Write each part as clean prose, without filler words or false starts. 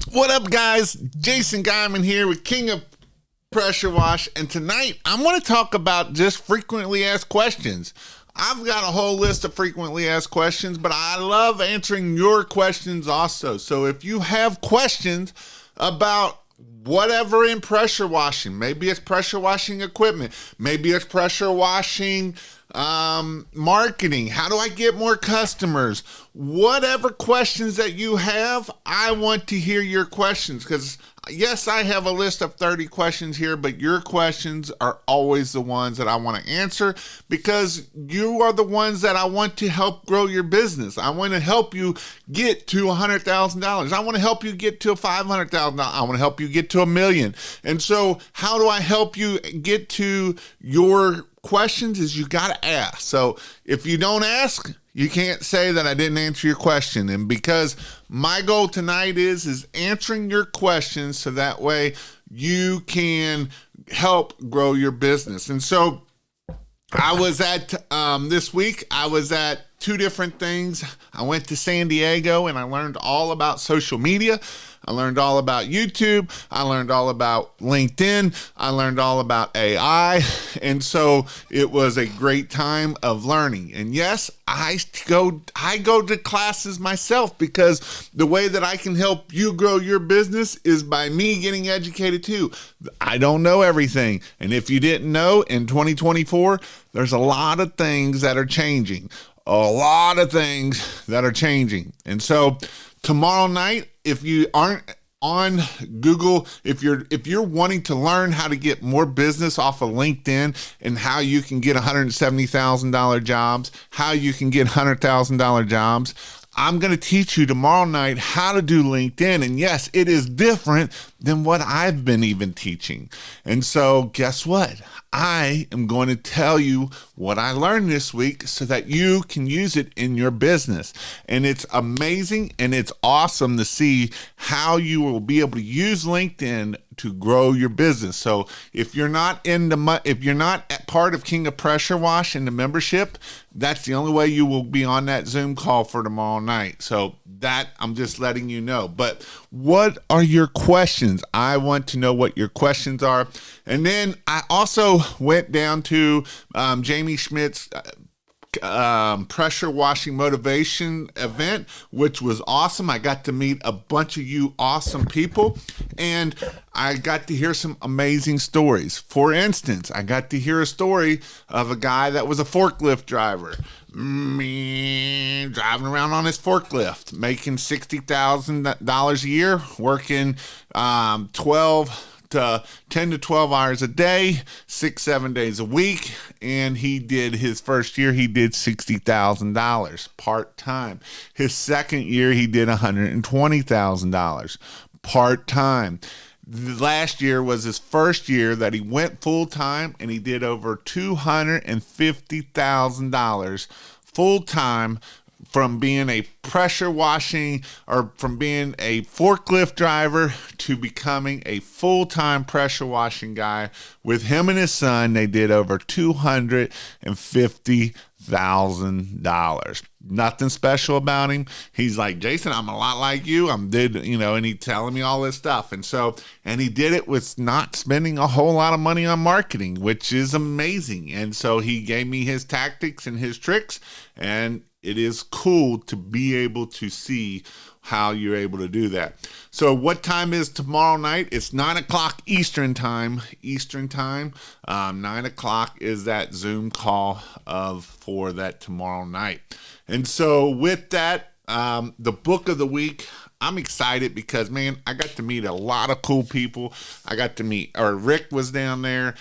What up, guys? Jason Guyman here with King of Pressure Wash, and tonight I want to talk about just frequently asked questions. I've got a whole list of frequently asked questions, but I love answering your questions also. So if you have questions about whatever in pressure washing, maybe it's pressure washing equipment, maybe it's pressure washing marketing, how do I get more customers, whatever questions that you have, I want to hear your questions, because yes, I have a list of 30 questions here, but your questions are always the ones that I want to answer, because you are the ones that I want to help grow your business. I want to help you get to $100,000. I want to help you get to $500,000. I want to help you get to $1 million. And so how do I help you get to your questions? Is you got to ask. So if you don't ask, you can't say that I didn't answer your question. And because my goal tonight is answering your questions so that way you can help grow your business. And so I was at this week, I was at two different things. I went to San Diego and I learned all about social media. I learned all about YouTube. I learned all about LinkedIn. I learned all about AI. And so it was a great time of learning. And yes, I go to classes myself, because the way that I can help you grow your business is by me getting educated too. I don't know everything. And if you didn't know, in 2024, there's a lot of things that are changing. And so tomorrow night, if you aren't on Google, if you're wanting to learn how to get more business off of LinkedIn and how you can get $170,000 jobs, how you can get $100,000 jobs, I'm going to teach you tomorrow night how to do LinkedIn. And yes, it is different than what I've been even teaching. And so guess what? I am going to tell you what I learned this week so that you can use it in your business. And it's amazing and it's awesome to see how you will be able to use LinkedIn to grow your business. So if you're not part of King of Pressure Wash in the membership, that's the only way you will be on that Zoom call for tomorrow night. So that I'm just letting you know. But what are your questions? I want to know what your questions are. And then I also went down to Jamie Schmidt's pressure washing motivation event, which was awesome. I got to meet a bunch of you awesome people, and I got to hear some amazing stories. For instance, I got to hear a story of a guy that was a forklift driver, driving around on his forklift, making $60,000 a year, working 10 to 12 hours a day, 6-7 days a week. And he did his first year, he did $60,000 part-time. His second year, he did $120,000 part-time. Last year was his first year that he went full-time, and he did over $250,000 full-time, from being a pressure washing or from being a forklift driver to becoming a full-time pressure washing guy. With him and his son, they did over $250,000. Nothing special about him. He's like, Jason, I'm a lot like you. And he's telling me all this stuff. And he did it with not spending a whole lot of money on marketing, which is amazing. And so he gave me his tactics and his tricks, and it is cool to be able to see how you're able to do that. So what time is tomorrow night? It's 9 o'clock Eastern time. 9 o'clock is that Zoom call for that tomorrow night. And so with that, the book of the week, I'm excited because, man, I got to meet a lot of cool people. Rick was down there.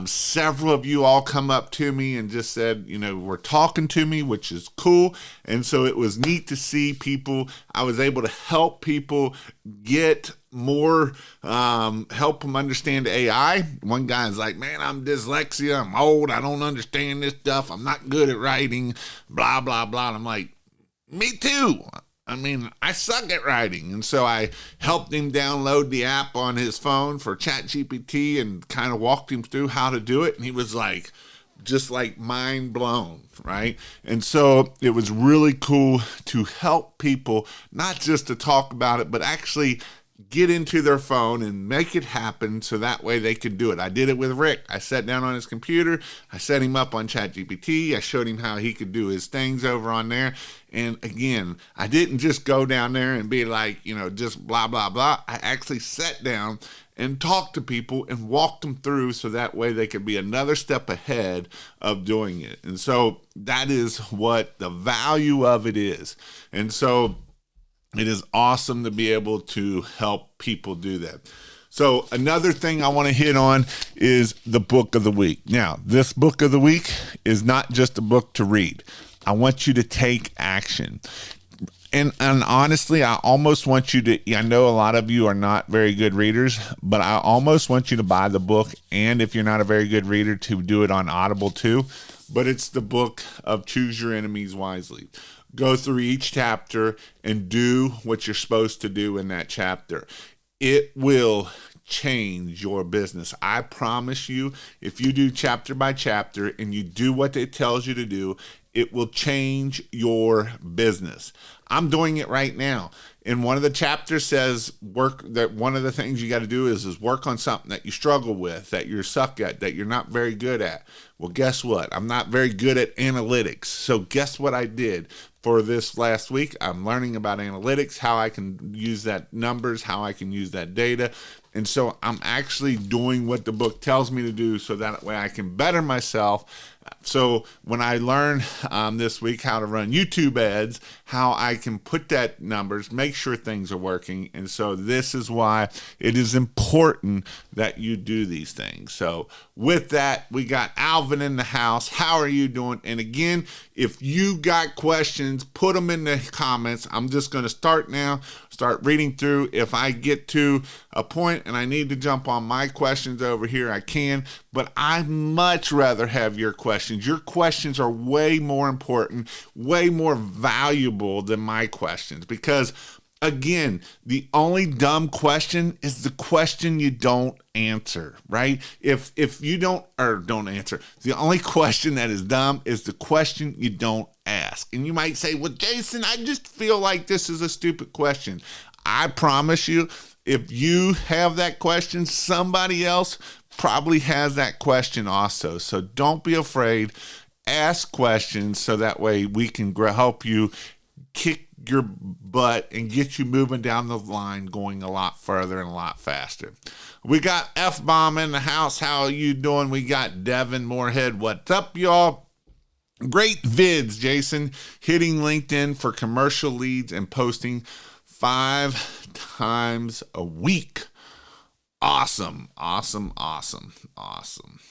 Several of you all come up to me and just said, we're talking to me, which is cool. And so it was neat to see people. I was able to help people get more, help them understand AI. One guy's like, man, I'm dyslexia. I'm old. I don't understand this stuff. I'm not good at writing, blah, blah, blah. And I'm like, me too. I suck at writing. And so I helped him download the app on his phone for ChatGPT and kind of walked him through how to do it. And he was like, just like mind blown, right? And so it was really cool to help people, not just to talk about it, but actually get into their phone and make it happen so that way they could do it. I did it with Rick. I sat down on his computer. I set him up on ChatGPT. I showed him how he could do his things over on there. And again, I didn't just go down there and be like, just blah, blah, blah. I actually sat down and talked to people and walked them through so that way they could be another step ahead of doing it. And so that is what the value of it is. And so it is awesome to be able to help people do that. So another thing I want to hit on is the book of the week. Now, this book of the week is not just a book to read. I want you to take action. And honestly, I almost want you to, I know a lot of you are not very good readers, but I almost want you to buy the book. And if you're not a very good reader, to do it on Audible too. But it's the book of Choose Your Enemies Wisely. Go through each chapter and do what you're supposed to do in that chapter. It will change your business. I promise you, if you do chapter by chapter and you do what it tells you to do, it will change your business. I'm doing it right now. And one of the chapters says one of the things you got to do is work on something that you struggle with, that you suck at, that you're not very good at. Well, guess what? I'm not very good at analytics. So guess what I did for this last week? I'm learning about analytics, how I can use that numbers, how I can use that data. And so I'm actually doing what the book tells me to do so that way I can better myself. So when I learn this week how to run YouTube ads, how I can put that numbers, make sure things are working. And so this is why it is important that you do these things. So with that, we got Alvin in the house. How are you doing? And again, if you got questions, put them in the comments. I'm just going to start now, start reading through. If I get to a point and I need to jump on my questions over here, I can. But I'd much rather have your questions. Your questions are way more important, way more valuable than my questions. Because, again, the only dumb question is the question you don't answer, right? If you don't answer, the only question that is dumb is the question you don't ask. And you might say, well, Jason, I just feel like this is a stupid question. I promise you, if you have that question, somebody else probably has that question also. So don't be afraid. Ask questions so that way we can help you kick your butt and get you moving down the line, going a lot further and a lot faster. We got F-Bomb in the house. How are you doing? We got Devin Moorhead. What's up, y'all? Great vids, Jason. Hitting LinkedIn for commercial leads and posting 5 times a week. Awesome, awesome, awesome, awesome.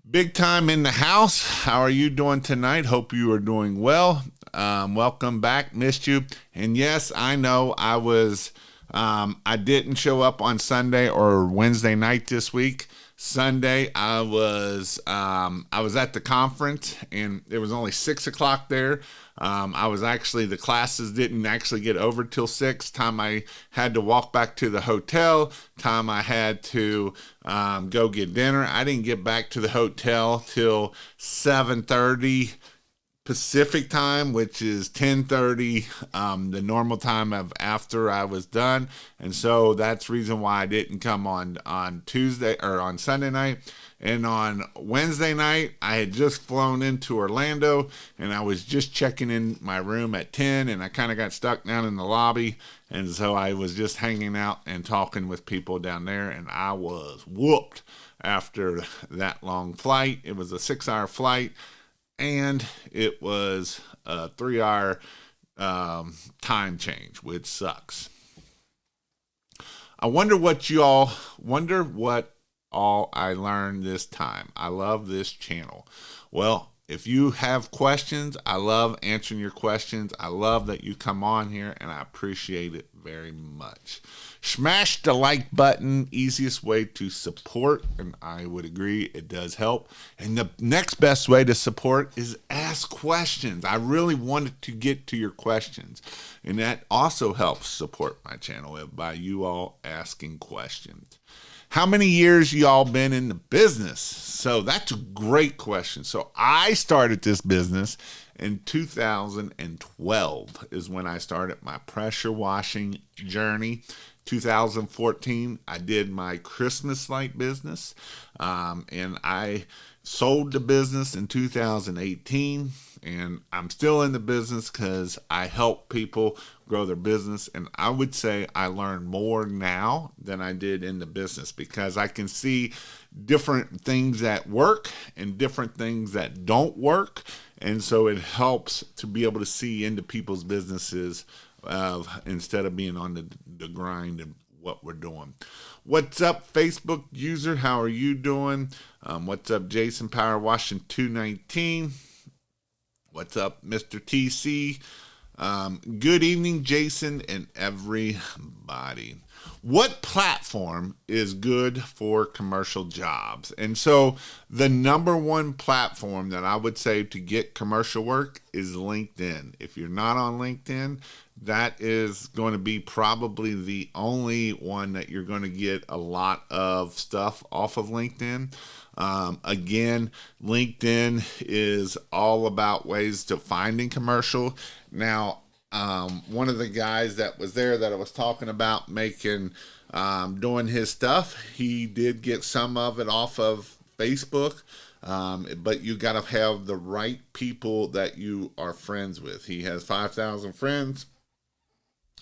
Big time in the house. How are you doing tonight? Hope you are doing well. Welcome back. Missed you. And yes, I know I didn't show up on Sunday or Wednesday night this week. Sunday, I was at the conference and it was only 6 o'clock there. The classes didn't actually get over till 6. Time I had to walk back to the hotel. Time I had to go get dinner. I didn't get back to the hotel till 7:30 Pacific time, which is 10:30, the normal time of after I was done. And so that's the reason why I didn't come on Tuesday or on Sunday night. And on Wednesday night, I had just flown into Orlando and I was just checking in my room at 10 and I kind of got stuck down in the lobby. And so I was just hanging out and talking with people down there and I was whooped after that long flight. It was a 6-hour flight. And it was a 3-hour time change, which sucks. I wonder what all I learned this time. I love this channel. Well, if you have questions, I love answering your questions. I love that you come on here, and I appreciate it very much. Smash the like button, easiest way to support, and I would agree it does help. And the next best way to support is ask questions. I really wanted to get to your questions, and that also helps support my channel by you all asking questions. How many years y'all been in the business? So that's a great question. So I started this business in 2012 is when I started my pressure washing journey. 2014, I did my Christmas light business, and I sold the business in 2018. And I'm still in the business because I help people grow their business. And I would say I learn more now than I did in the business because I can see different things that work and different things that don't work. And so it helps to be able to see into people's businesses instead of being on the grind and what we're doing. What's up, Facebook user? How are you doing? What's up, Jason Power Washington 219? What's up, Mr. TC? Good evening, Jason and everybody. What platform is good for commercial jobs? And so the number one platform that I would say to get commercial work is LinkedIn. If you're not on LinkedIn, that is going to be probably the only one that you're going to get a lot of stuff off of LinkedIn. Again, LinkedIn is all about ways to finding commercial. Now, one of the guys that was there that I was talking about making, doing his stuff, he did get some of it off of Facebook. But you got to have the right people that you are friends with. He has 5,000 friends.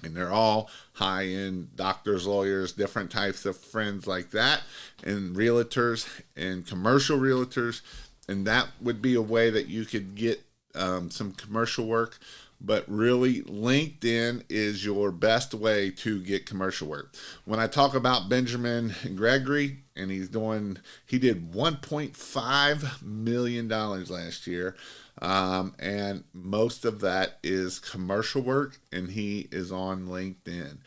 And they're all high-end doctors, lawyers, different types of friends like that, and realtors and commercial realtors. And that would be a way that you could get some commercial work. But really, LinkedIn is your best way to get commercial work. When I talk about Benjamin Gregory, and he did $1.5 million last year. And most of that is commercial work, and he is on LinkedIn.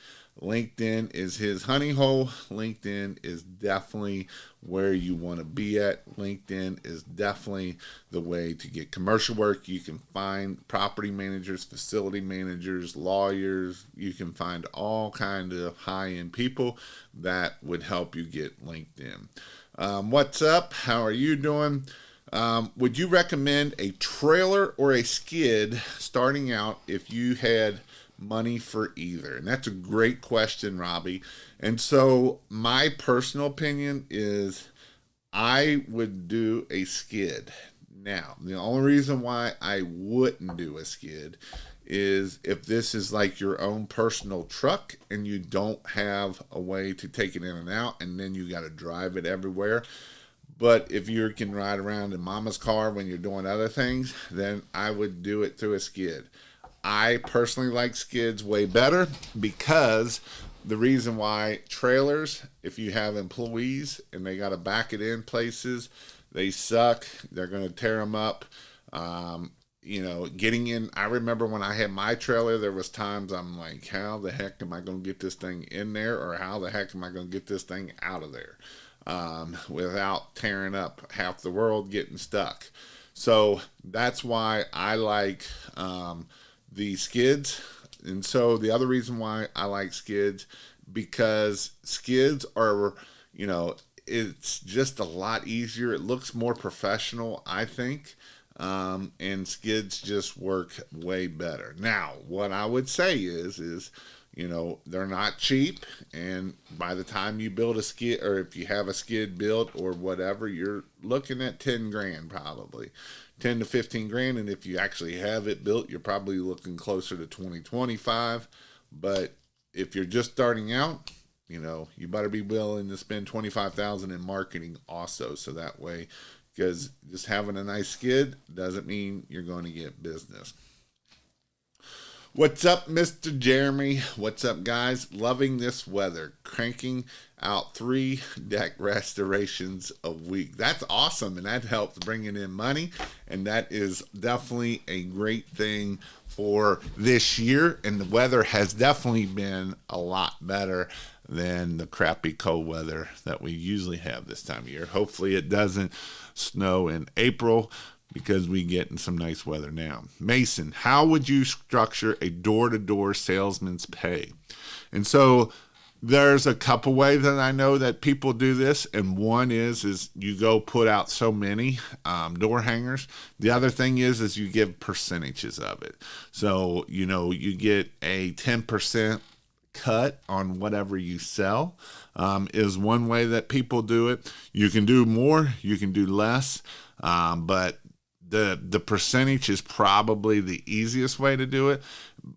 LinkedIn is his honey hole. LinkedIn is definitely where you want to be at. LinkedIn is definitely the way to get commercial work. You can find property managers, facility managers, lawyers. You can find all kinds of high-end people that would help you get LinkedIn. What's up? How are you doing? Would you recommend a trailer or a skid starting out if you had money for either? And that's a great question, Robbie. And so my personal opinion is I would do a skid. Now, the only reason why I wouldn't do a skid is if this is like your own personal truck and you don't have a way to take it in and out, and then you got to drive it everywhere. But if you can ride around in mama's car when you're doing other things, then I would do it through a skid. I personally like skids way better because the reason why trailers, if you have employees and they got to back it in places, they suck. They're going to tear them up. Getting in, I remember when I had my trailer, there was times I'm like, how the heck am I going to get this thing in there? Or how the heck am I going to get this thing out of there? Without tearing up half the world, getting stuck. So that's why I like the skids. And so the other reason why I like skids, because skids are, it's just a lot easier. It looks more professional, I think. And skids just work way better. Now, what I would say is they're not cheap, and by the time you build a skid, or if you have a skid built or whatever, you're looking at 10 grand probably, 10 to 15 grand. And if you actually have it built, you're probably looking closer to 20, 25. But if you're just starting out, you better be willing to spend 25,000 in marketing also. So that way, because just having a nice skid doesn't mean you're going to get business. What's up, Mr. Jeremy? What's up, guys? Loving this weather. Cranking out 3 deck restorations a week. That's awesome, and that helps bringing in money, and that is definitely a great thing for this year, and the weather has definitely been a lot better than the crappy cold weather that we usually have this time of year. Hopefully it doesn't snow in April, because we getting some nice weather now. Mason, how would you structure a door-to-door salesman's pay? And so There's a couple ways that I know that people do this, and one is you go put out so many door hangers. The other thing is you give percentages of it. So you get a 10% cut on whatever you sell. Is one way that people do it. You can do more, you can do less, but the percentage is probably the easiest way to do it.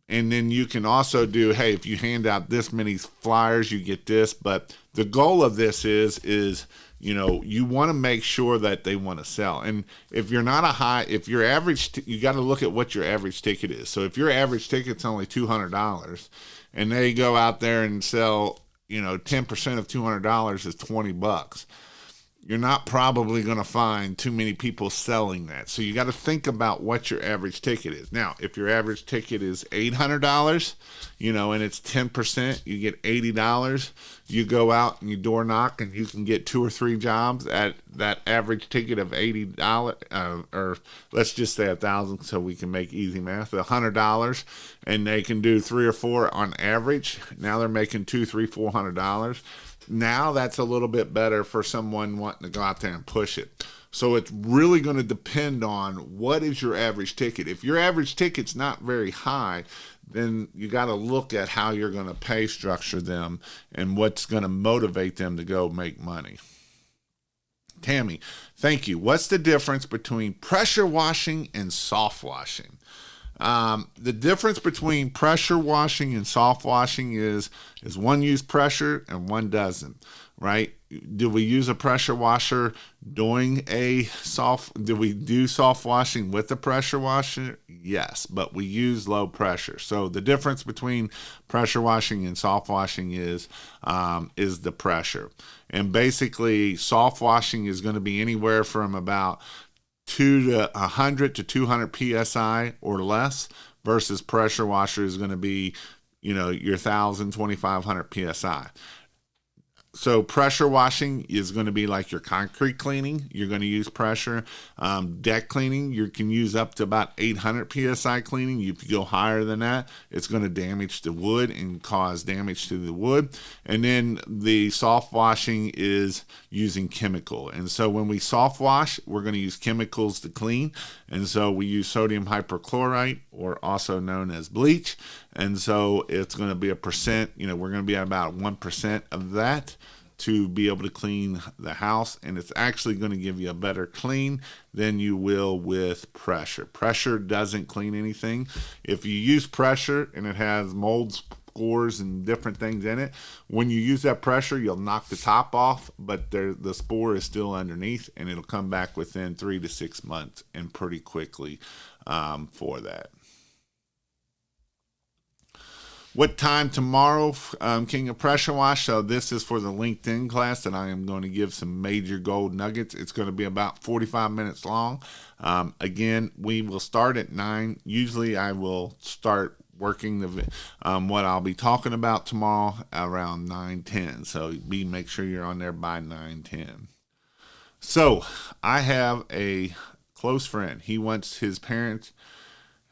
And then you can also do, hey, if you hand out this many flyers, you get this. But the goal of this is you want to make sure that they want to sell. And if you're not if your average, you got to look at what your average ticket is. So if your average ticket's only $200 and they go out there and sell, 10% of $200 is $20. You're not probably going to find too many people selling that. So you got to think about what your average ticket is. Now, if your average ticket is $800, and it's 10%, you get $80. You go out and you door knock and you can get 2 or 3 jobs at that average ticket of $80, or let's just say 1,000 so we can make easy math, $100, and they can do 3 or 4 on average. Now they're making $200, $300, $400. Now that's a little bit better for someone wanting to go out there and push it. So it's really going to depend on what is your average ticket. If your average ticket's not very high, then you got to look at how you're going to pay structure them and what's going to motivate them to go make money. Tammy, thank you. What's the difference between pressure washing and soft washing? The difference between pressure washing and soft washing is one use pressure and one doesn't, right? Do we use a pressure washer do we do soft washing with the pressure washer? Yes, but we use low pressure. So the difference between pressure washing and soft washing is the pressure. And basically soft washing is going to be anywhere from about 100 to 200 psi or less, versus pressure washer is going to be your 1,000, 2,500 psi. So pressure washing is going to be like your concrete cleaning. You're going to use pressure. Deck cleaning, you can use up to about 800 psi cleaning. If you go higher than that, it's going to damage the wood and cause damage to the wood. And then the soft washing is using chemical. And so when we soft wash, we're going to use chemicals to clean. And so we use sodium hypochlorite, or also known as bleach. And so it's going to be a percent, we're going to be at about 1% of that to be able to clean the house. And it's actually going to give you a better clean than you will with pressure. Pressure doesn't clean anything. If you use pressure and it has mold spores and different things in it, when you use that pressure, you'll knock the top off, but the spore is still underneath, and it'll come back within 3 to 6 months and pretty quickly for that. What time tomorrow, King of Pressure Wash? So this is for the LinkedIn class that I am going to give some major gold nuggets. It's going to be about 45 minutes long. Again, we will start at 9. Usually I will start working what I'll be talking about tomorrow around 9:10. So make sure you're on there by 9:10. So I have a close friend. He wants his parents'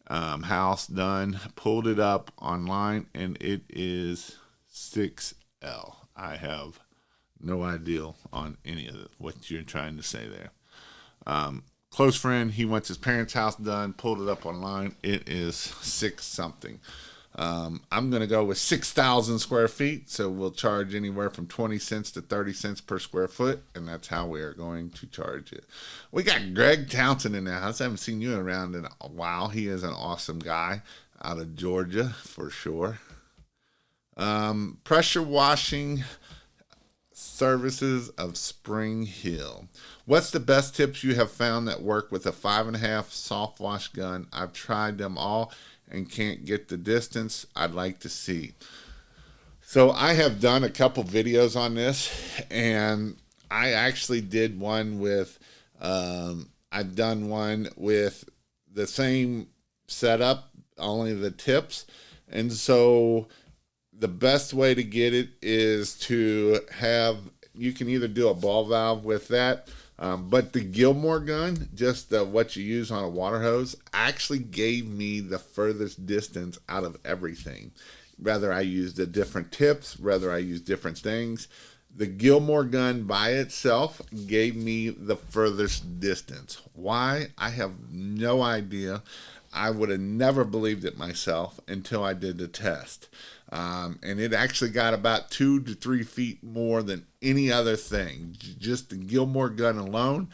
house done, pulled it up online, and it is 6L. I have no idea on any of what you're trying to say there. Close friend, he wants his parents' house done, pulled it up online. It is 6 something. I'm going to go with 6,000 square feet, so we'll charge anywhere from 20 cents to 30 cents per square foot, and that's how we are going to charge it. We got Greg Townsend in the house. I haven't seen you around in a while. He is an awesome guy out of Georgia for sure. Pressure washing services of Spring Hill. What's the best tips you have found that work with a 5.5 Softwash gun? I've tried them all and can't get the distance I'd like to see. So I have done a couple videos on this, and I actually did one with I've done one with the same setup, only the tips. And so the best way to get it is to have, you can either do a ball valve with that, but the Gilmore gun, just what you use on a water hose, actually gave me the furthest distance out of everything. whether I used the different tips, whether I used different things. The Gilmore gun by itself gave me the furthest distance. Why? I have no idea. I would have never believed it myself until I did the test. And it actually got about 2 to 3 feet more than any other thing. Just the Gilmore gun alone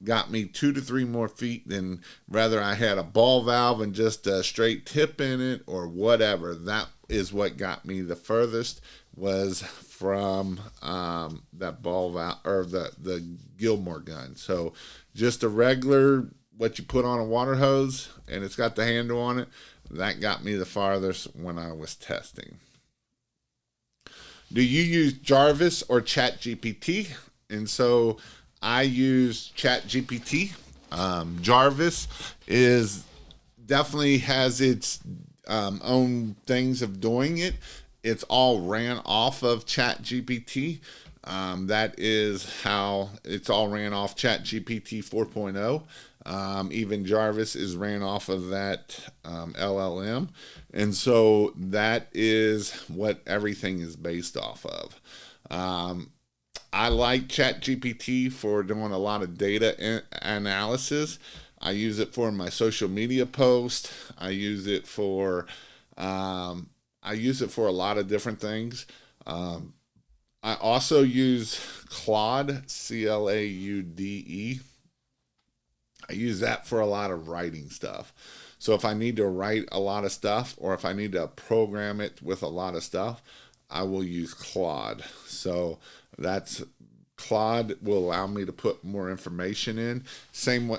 got me 2 to 3 more feet than whether I had a ball valve and just a straight tip in it or whatever. That is what got me the furthest, was from that ball valve, or the Gilmore gun. So just a regular, what you put on a water hose, and it's got the handle on it, that got me the farthest when I was testing. Do you use Jarvis or ChatGPT? And so I use ChatGPT. Jarvis is definitely has its own things of doing it. It's all ran off of ChatGPT. That is how it's all ran off ChatGPT 4.0. Even Jarvis is ran off of that LLM. And so that is what everything is based off of. I like ChatGPT for doing a lot of data analysis. I use it for my social media posts. I use it for a lot of different things. I also use Claude, Claude. I use that for a lot of writing stuff. So if I need to write a lot of stuff, or if I need to program it with a lot of stuff, I will use Claude. So that's Claude will allow me to put more information in. Same way,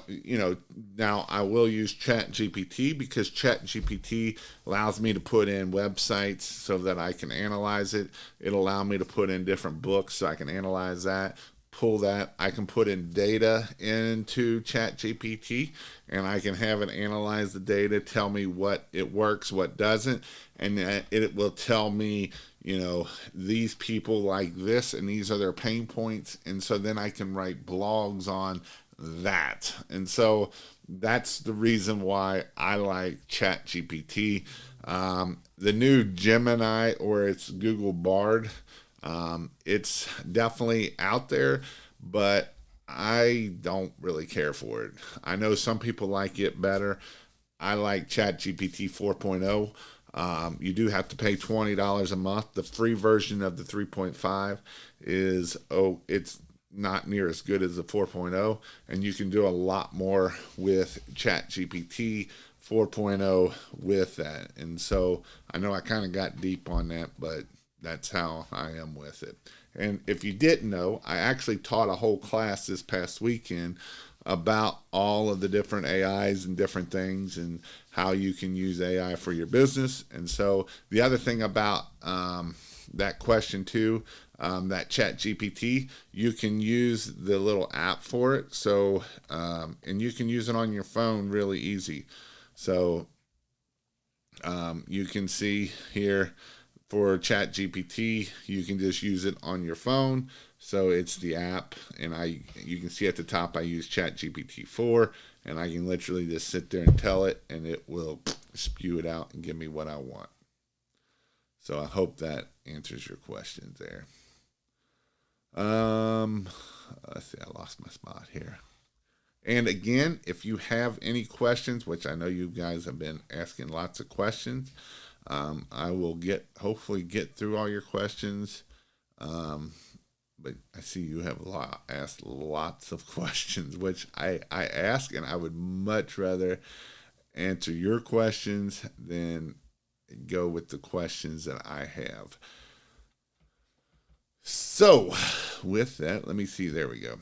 now I will use ChatGPT, because ChatGPT allows me to put in websites so that I can analyze it. It'll allow me to put in different books so I can analyze that, pull that. I can put in data into ChatGPT, and I can have it analyze the data, tell me what it works, what doesn't, and it will tell me, these people like this, and these are their pain points. And so then I can write blogs on that. And so that's the reason why I like ChatGPT. The new Gemini, or it's Google Bard, it's definitely out there, but I don't really care for it. I know some people like it better. I like ChatGPT 4.0. You do have to pay $20 a month. The free version of the 3.5 is, it's not near as good as the 4.0, and you can do a lot more with ChatGPT 4.0 with that. And so I know I kind of got deep on that, but that's how I am with it. And if you didn't know, I actually taught a whole class this past weekend about all of the different AIs and different things, and how you can use AI for your business. And so the other thing about that question too, that ChatGPT, you can use the little app for it. So and you can use it on your phone really easy. So you can see here for ChatGPT, you can just use it on your phone. So it's the app, and you can see at the top I use ChatGPT 4, and I can literally just sit there and tell it, and it will spew it out and give me what I want. So I hope that answers your questions there. Let's see, I lost my spot here. And again, if you have any questions, which I know you guys have been asking lots of questions, I will hopefully get through all your questions. But I see you have asked lots of questions, which I ask, and I would much rather answer your questions than go with the questions that I have. So with that, let me see. There we go.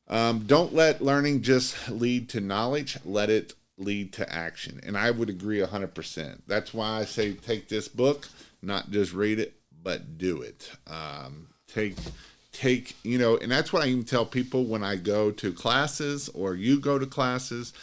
Don't let learning just lead to knowledge. Let it lead to action. And I would agree 100%. That's why I say take this book, not just read it, but do it. Take, and that's what I even tell people when I go to classes, or you go to classes.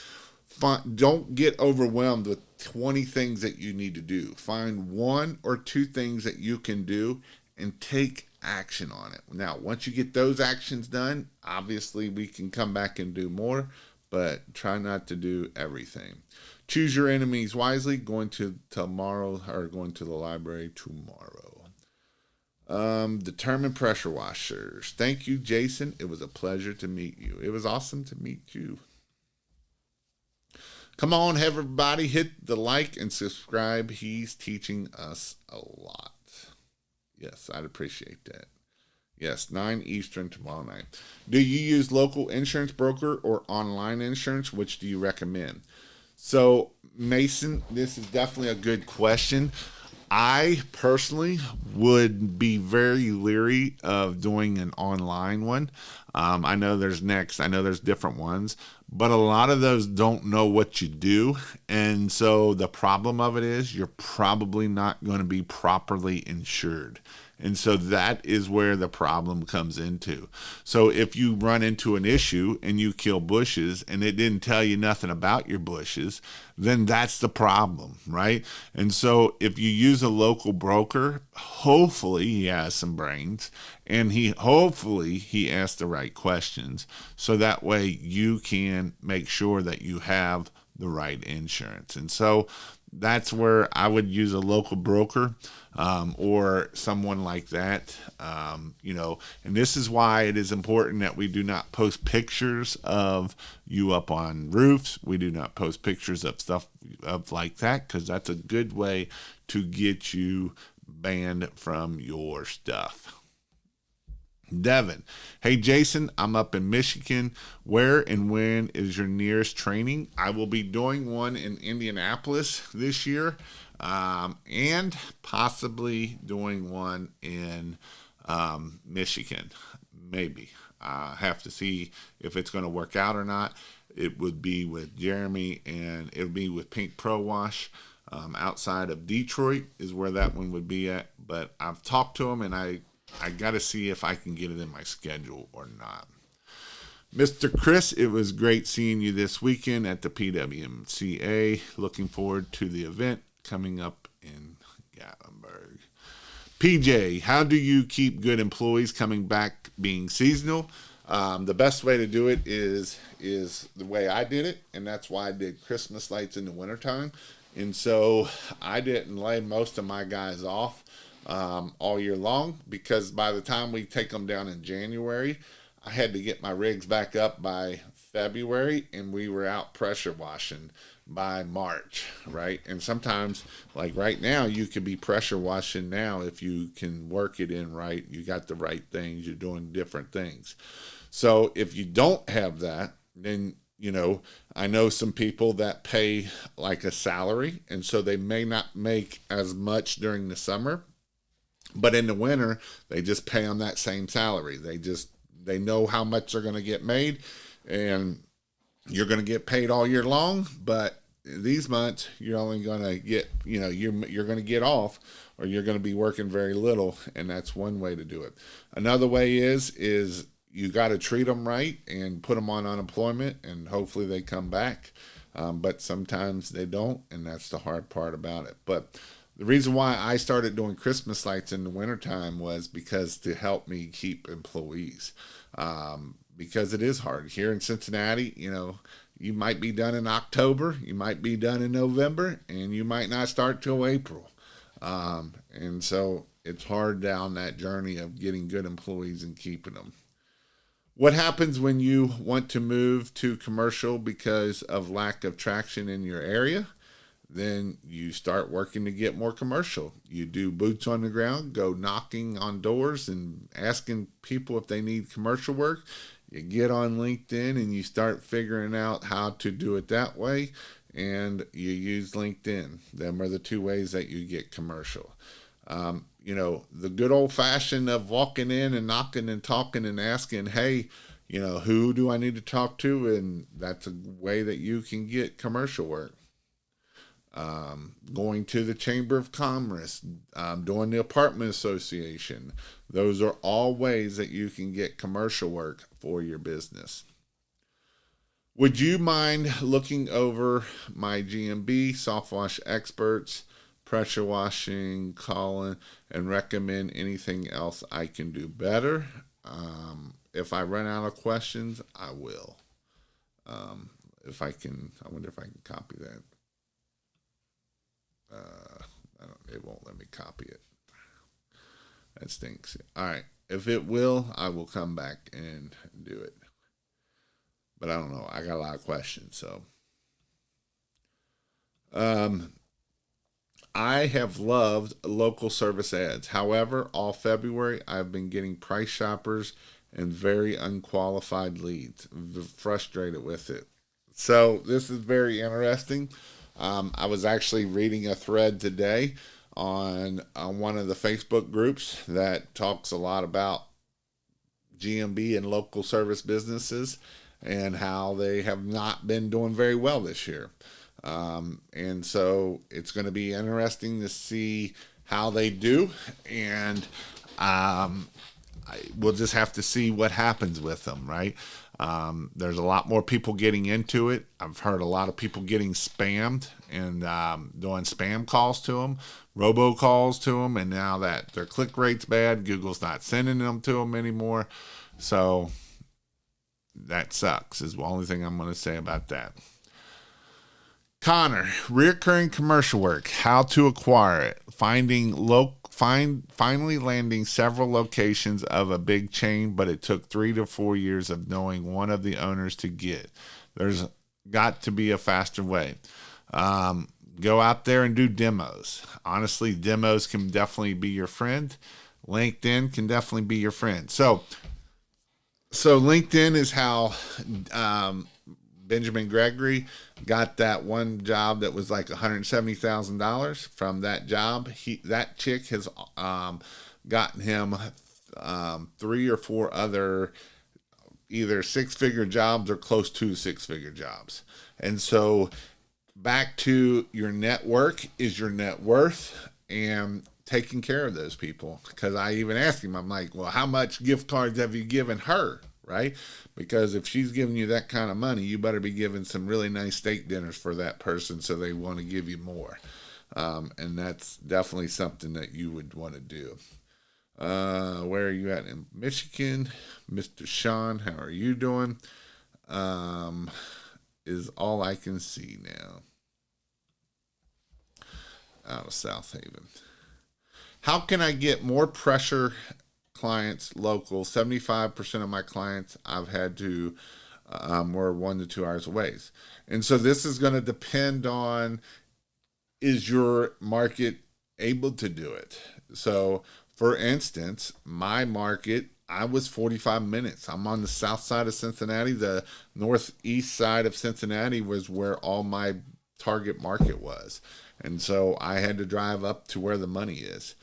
Don't get overwhelmed with 20 things that you need to do. Find 1 or 2 things that you can do and take action on it. Now, once you get those actions done, obviously we can come back and do more, but try not to do everything. Choose your enemies wisely. Going to tomorrow or going to the library tomorrow. Determined pressure washers. Thank you, Jason. It was a pleasure to meet you. It was awesome to meet you. Come on, everybody, hit the like and subscribe. He's teaching us a lot. Yes, I'd appreciate that. Yes, 9 Eastern tomorrow night. Do you use local insurance broker or online insurance? Which do you recommend? So, Mason, this is definitely a good question. I personally would be very leery of doing an online one. I know there's Next, I know there's different ones, but a lot of those don't know what you do. And so the problem of it is you're probably not going to be properly insured. And so that is where the problem comes into. So if you run into an issue and you kill bushes and it didn't tell you nothing about your bushes, then that's the problem, right? And so if you use a local broker, hopefully he has some brains and hopefully he asks the right questions. So that way you can make sure that you have the right insurance. And so that's where I would use a local broker or someone like that, and this is why it is important that we do not post pictures of you up on roofs. We do not post pictures of stuff of like that, because that's a good way to get you banned from your stuff. Devin, hey Jason, I'm up in Michigan. Where and when is your nearest training? I will be doing one in Indianapolis this year, and possibly doing one in Michigan. Maybe. I have to see if it's going to work out or not. It would be with Jeremy, and it would be with Pink Pro Wash. Outside of Detroit is where that one would be at. But I've talked to him, and I got to see if I can get it in my schedule or not. Mr. Chris, it was great seeing you this weekend at the PWMCA. Looking forward to the event coming up in Gatlinburg. PJ, how do you keep good employees coming back being seasonal? The best way to do it is the way I did it, and that's why I did Christmas lights in the wintertime. And so I didn't lay most of my guys off all year long, because by the time we take them down in January, I had to get my rigs back up by February, and we were out pressure washing by March, right? And sometimes, like right now, you could be pressure washing now if you can work it in right. You got the right things, you're doing different things. So if you don't have that, then I know some people that pay like a salary, and so they may not make as much during the summer, but in the winter, they just pay on that same salary. They know how much they're going to get made, and you're going to get paid all year long. But these months, you're only going to get, you're going to get off, or you're going to be working very little, and that's one way to do it. Another way is you got to treat them right and put them on unemployment, and hopefully they come back. But sometimes they don't, and that's the hard part about it. But the reason why I started doing Christmas lights in the wintertime was because to help me keep employees. Because it is hard. Here in Cincinnati, you might be done in October, you might be done in November, and you might not start till April. And so it's hard down that journey of getting good employees and keeping them. What happens when you want to move to commercial because of lack of traction in your area? Then you start working to get more commercial. You do boots on the ground, go knocking on doors and asking people if they need commercial work. You get on LinkedIn and you start figuring out how to do it that way, and you use LinkedIn. Them are the two ways that you get commercial. The good old fashioned of walking in and knocking and talking and asking, hey, who do I need to talk to? And that's a way that you can get commercial work. Going to the Chamber of Commerce, doing the apartment association. Those are all ways that you can get commercial work for your business. Would you mind looking over my GMB, Softwash Experts, Pressure Washing, Colin, and recommend anything else I can do better? If I run out of questions, I will. I wonder if I can copy that. It won't let me copy it. That stinks. All right. If it will, I will come back and do it. But I don't know. I got a lot of questions. So, I have loved local service ads. However, all February, I've been getting price shoppers and very unqualified leads. I'm frustrated with it. So, this is very interesting. I was actually reading a thread today on one of the Facebook groups that talks a lot about GMB and local service businesses and how they have not been doing very well this year. And so it's going to be interesting to see how they do. And we'll just have to see what happens with them, right? There's a lot more people getting into it. I've heard a lot of people getting spammed and doing spam calls to them, robocalls to them, and now that their click rate's bad, Google's not sending them to them anymore. So that sucks is the only thing I'm going to say about that. Connor, reoccurring commercial work, how to acquire it, finally landing several locations of a big chain, but it took 3 to 4 years of knowing one of the owners to get. There's got to be a faster way. Go out there and do demos. Honestly, demos can definitely be your friend. LinkedIn can definitely be your friend. So LinkedIn is how Benjamin Gregory got that one job that was like $170,000 from that job. That chick has gotten him 3 or 4 other either 6-figure jobs or close to 6-figure jobs. And so back to your network is your net worth and taking care of those people. Because I even asked him, I'm like, well, how much gift cards have you given her? Right? Because if she's giving you that kind of money, you better be giving some really nice steak dinners for that person so they want to give you more. And that's definitely something that you would want to do. Where are you at in Michigan? Mr. Sean, how are you doing? Is all I can see now. Out of South Haven. How can I get more pressure clients local? 75% of my clients I've had to were 1 to 2 hours away. And so this is going to depend on, is your market able to do it? So for instance, my market, I was 45 minutes. I'm on the south side of Cincinnati. The northeast side of Cincinnati was where all my target market was. And so I had to drive up to where the money is.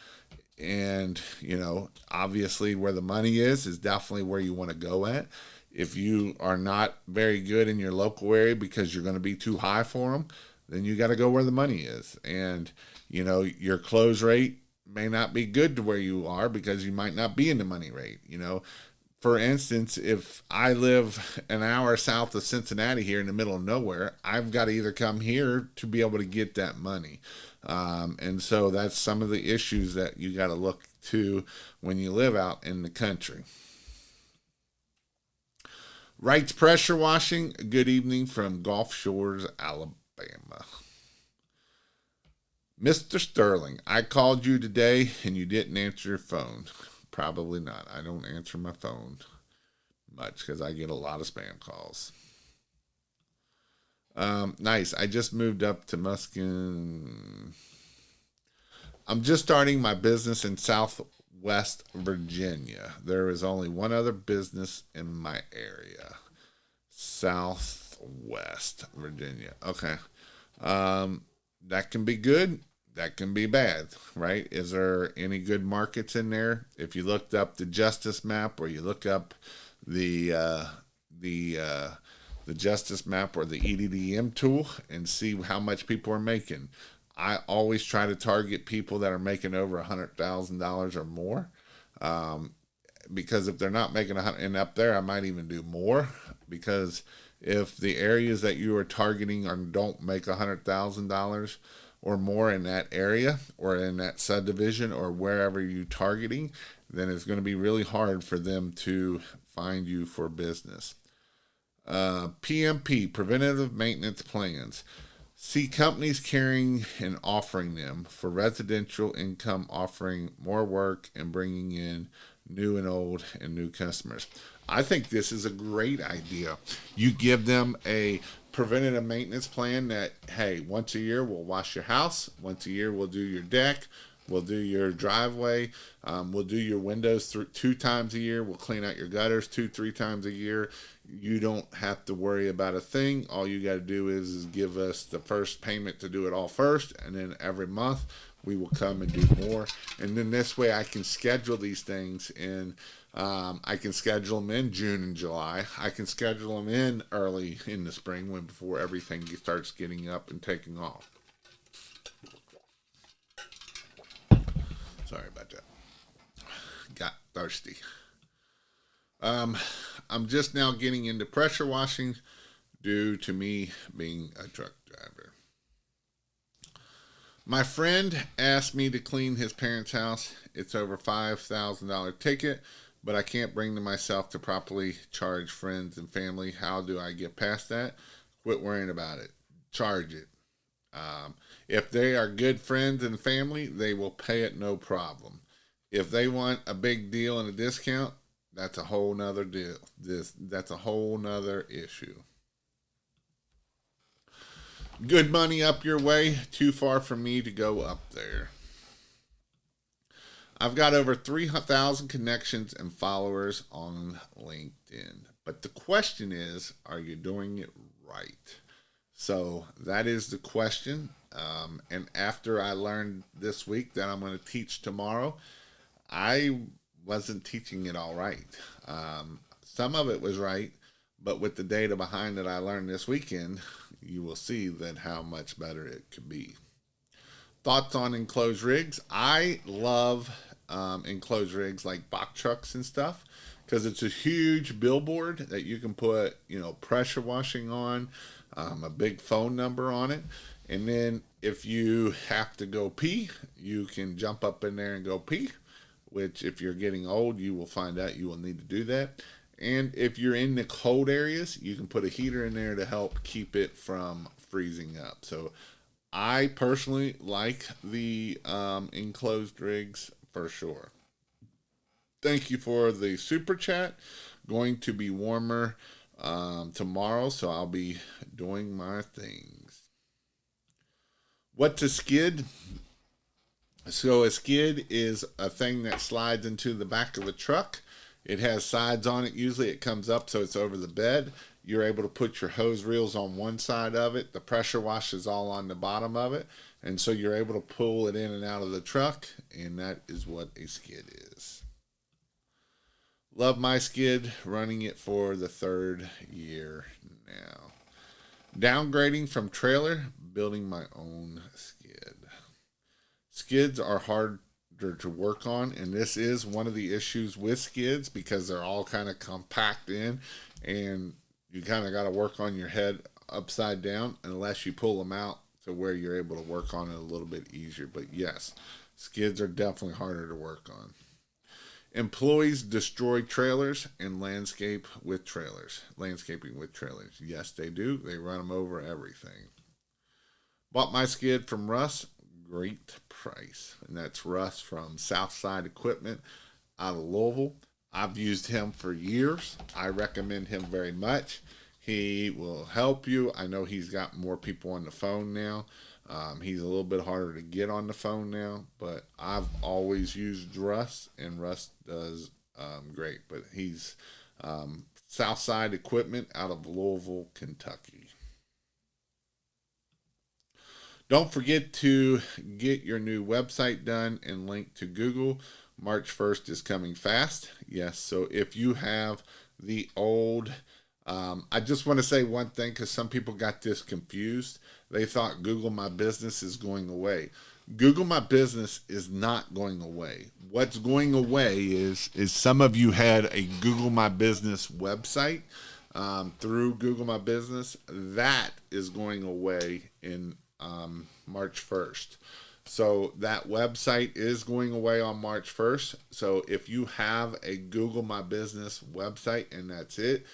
And, you know, obviously where the money is definitely where you want to go at. If you are not very good in your local area because you're going to be too high for them, then you got to go where the money is. And, you know, your close rate may not be good to where you are because you might not be in the money rate. You know, for instance, if I live an hour south of Cincinnati here in the middle of nowhere, I've got to either come here to be able to get that money. And so that's some of the issues that you got to look to when you live out in the country. Wrights Pressure Washing, good evening from Gulf Shores, Alabama. Mr. Sterling, I called you today and you didn't answer your phone. Probably not. I don't answer my phone much because I get a lot of spam calls. Nice. I just moved up to Muskin. I'm just starting my business in Southwest Virginia. There is only one other business in my area. Southwest Virginia. Okay. That can be good. That can be bad, right? Is there any good markets in there? If you looked up the Justice Map or you look up the Justice Map or the EDDM tool and see how much people are making. I always try to target people that are making over $100,000 or more, because if they're not making and up there, I might even do more, because if the areas that you are targeting don't make $100,000 or more in that area or in that subdivision or wherever you're targeting, then it's going to be really hard for them to find you for business. PMP, preventative maintenance plans. See companies carrying and offering them for residential income, offering more work and bringing in new and old and new customers. I think this is a great idea. You give them a preventative maintenance plan that, hey, once a year we'll wash your house, once a year we'll do your deck, we'll do your driveway, we'll do your windows 2 times a year, we'll clean out your gutters 2-3 times a year. You don't have to worry about a thing. All you got to do is give us the first payment to do it all first, and then every month we will come and do more. And then this way I can schedule these things in. I can schedule them in June and July. I can schedule them in early in the spring when before everything starts getting up and taking off. Sorry about that. Got thirsty. I'm just now getting into pressure washing due to me being a truck driver. My friend asked me to clean his parents' house. It's over $5,000 ticket, but I can't bring to myself to properly charge friends and family. How do I get past that? Quit worrying about it. Charge it. If they are good friends and family, they will pay it no problem. If they want a big deal and a discount, that's a whole nother deal. That's a whole nother issue. Good money up your way. Too far for me to go up there. I've got over 3,000 connections and followers on LinkedIn. But the question is, are you doing it right? So that is the question. And after I learned this week that I'm going to teach tomorrow, I wasn't teaching it all right. Some of it was right, but with the data behind it I learned this weekend, you will see that how much better it could be. Thoughts on enclosed rigs? I love enclosed rigs like box trucks and stuff because it's a huge billboard that you can put, pressure washing on, a big phone number on it. And then if you have to go pee, you can jump up in there and go pee, which if you're getting old, you will find out you will need to do that. And if you're in the cold areas, you can put a heater in there to help keep it from freezing up. So I personally like the enclosed rigs for sure. Thank you for the super chat. Going to be warmer tomorrow, so I'll be doing my things. What's a skid? So a skid is a thing that slides into the back of a truck. It has sides on it. Usually it comes up so it's over the bed. You're able to put your hose reels on one side of it. The pressure wash is all on the bottom of it. And so you're able to pull it in and out of the truck. And that is what a skid is. Love my skid. Running it for the 3rd year now. Downgrading from trailer. Building my own skid. Skids are harder to work on, and this is one of the issues with skids because they're all kind of compact in, and you kind of got to work on your head upside down unless you pull them out to where you're able to work on it a little bit easier. But yes, skids are definitely harder to work on. Employees destroy trailers and landscaping with trailers. Yes, they do. They run them over everything. Bought my skid from Russ. Great price. And that's Russ from Southside Equipment out of Louisville. I've used him for years. I recommend him very much. He will help you. I know he's got more people on the phone now. He's a little bit harder to get on the phone now, but I've always used Russ, and Russ does great. But he's Southside Equipment out of Louisville, Kentucky. Don't forget to get your new website done and link to Google. March 1st is coming fast. Yes, so if you have the old, I just want to say one thing because some people got this confused. They thought Google My Business is going away. Google My Business is not going away. What's going away is some of you had a Google My Business website through Google My Business. That is going away in March 1st. So that website is going away on March 1st. So if you have a Google My Business website and that's it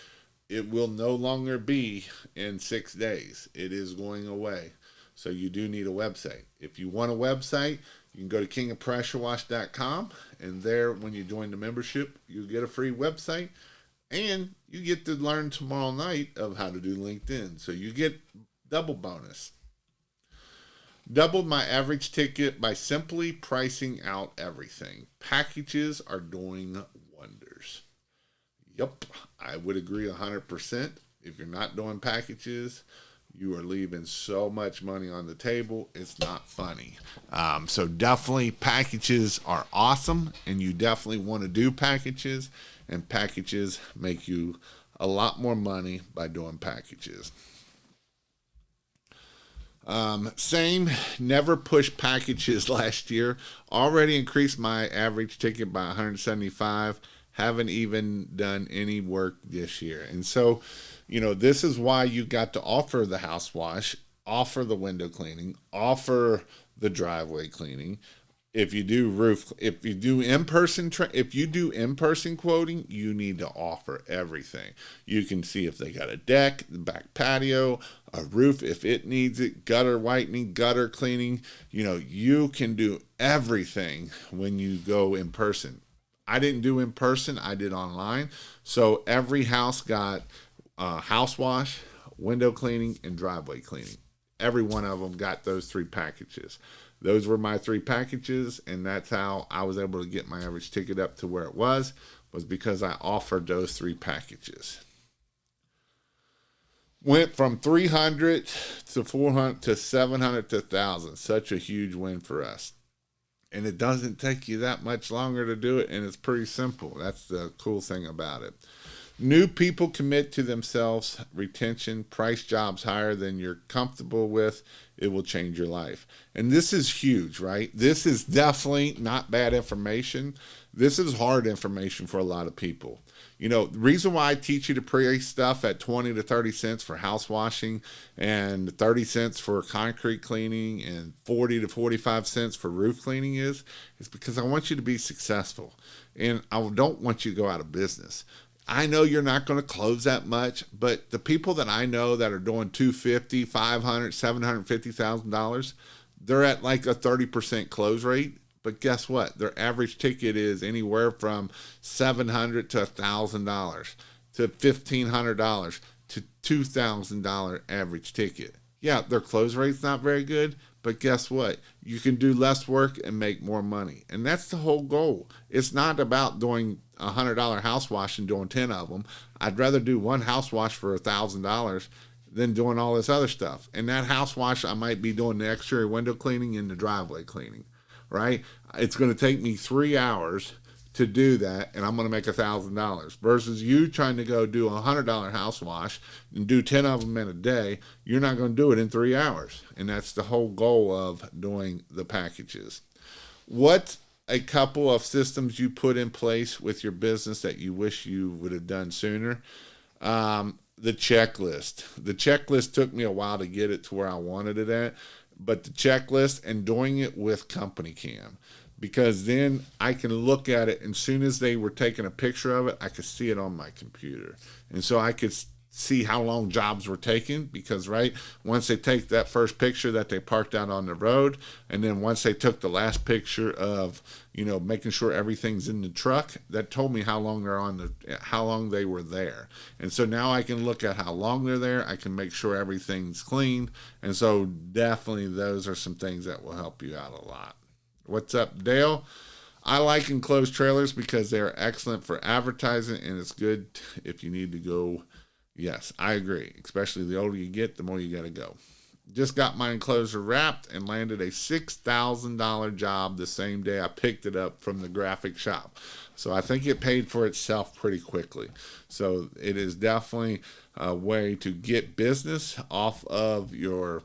will no longer be in 6 days. It is going away. So you do need a website. If you want a website, you can go to kingofpressurewash.com, and there, when you join the membership, you get a free website, and you get to learn tomorrow night of how to do LinkedIn. So you get double bonus. Doubled my average ticket by simply pricing out everything. Packages are doing wonders. Yep, I would agree 100%. If you're not doing packages, you are leaving so much money on the table, it's not funny. So definitely packages are awesome, and you definitely want to do packages, and packages make you a lot more money by doing packages. Same, never pushed packages last year. Already increased my average ticket by 175. Haven't even done any work this year. And so, this is why you got to offer the house wash, offer the window cleaning, offer the driveway cleaning. If you do in-person quoting, you need to offer everything. You can see if they got a deck, the back patio, a roof if it needs it, gutter whitening, gutter cleaning. You can do everything when you go in person. I didn't do in person, I did online. So every house got house wash, window cleaning, and driveway cleaning. Every one of them got those 3 packages. Those were my 3 packages, and that's how I was able to get my average ticket up to where it was because I offered those 3 packages. Went from 300 to 400 to 700 to 1,000. Such a huge win for us. And it doesn't take you that much longer to do it, and it's pretty simple. That's the cool thing about it. New people commit to themselves, retention, price jobs higher than you're comfortable with. It will change your life. And this is huge, right? This is definitely not bad information. This is hard information for a lot of people. The reason why I teach you to price stuff at 20 to 30 cents for house washing and 30 cents for concrete cleaning and 40 to 45 cents for roof cleaning is because I want you to be successful. And I don't want you to go out of business. I know you're not going to close that much, but the people that I know that are doing $250,000, $500,000, $750,000, they're at like a 30% close rate. But guess what? Their average ticket is anywhere from $700 to $1,000 to $1,500 to $2,000 average ticket. Yeah, their close rate's not very good, but guess what? You can do less work and make more money. And that's the whole goal. It's not about doing a $100 house wash and doing 10 of them. I'd rather do one house wash for $1,000 than doing all this other stuff. And that house wash, I might be doing the exterior window cleaning and the driveway cleaning, right? It's going to take me 3 hours to do that, and I'm going to make $1,000 versus you trying to go do a $100 house wash and do 10 of them in a day. You're not going to do it in 3 hours. And that's the whole goal of doing the packages. What a couple of systems you put in place with your business that you wish you would have done sooner. The checklist. The checklist took me a while to get it to where I wanted it at, but the checklist and doing it with Company Cam, because then I can look at it, and as soon as they were taking a picture of it, I could see it on my computer. And so I could see how long jobs were taking, because once they take that first picture that they parked out on the road, and then once they took the last picture of making sure everything's in the truck, that told me how long how long they were there. And so now I can look at how long they're there. I can make sure everything's clean. And so definitely those are some things that will help you out a lot. What's up, Dale? I like enclosed trailers because they are excellent for advertising, and it's good if you need to go. Yes, I agree. Especially the older you get, the more you got to go. Just got my enclosure wrapped and landed a $6,000 job the same day I picked it up from the graphic shop. So I think it paid for itself pretty quickly. So it is definitely a way to get business off of your,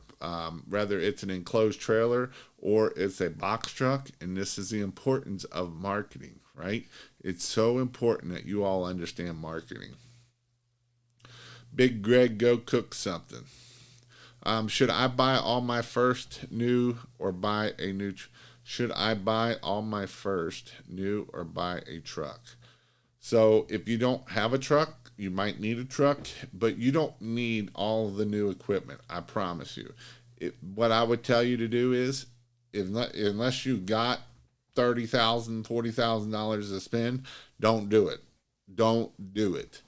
whether it's an enclosed trailer or it's a box truck. And this is the importance of marketing, right? It's so important that you all understand marketing. Big Greg, go cook something. Should I buy all my first new or buy a new? Should I buy all my first new or buy a truck? So if you don't have a truck, you might need a truck, but you don't need all the new equipment. I promise you. What I would tell you to do is, unless you got $30,000, $40,000 to spend, don't do it. Don't do it.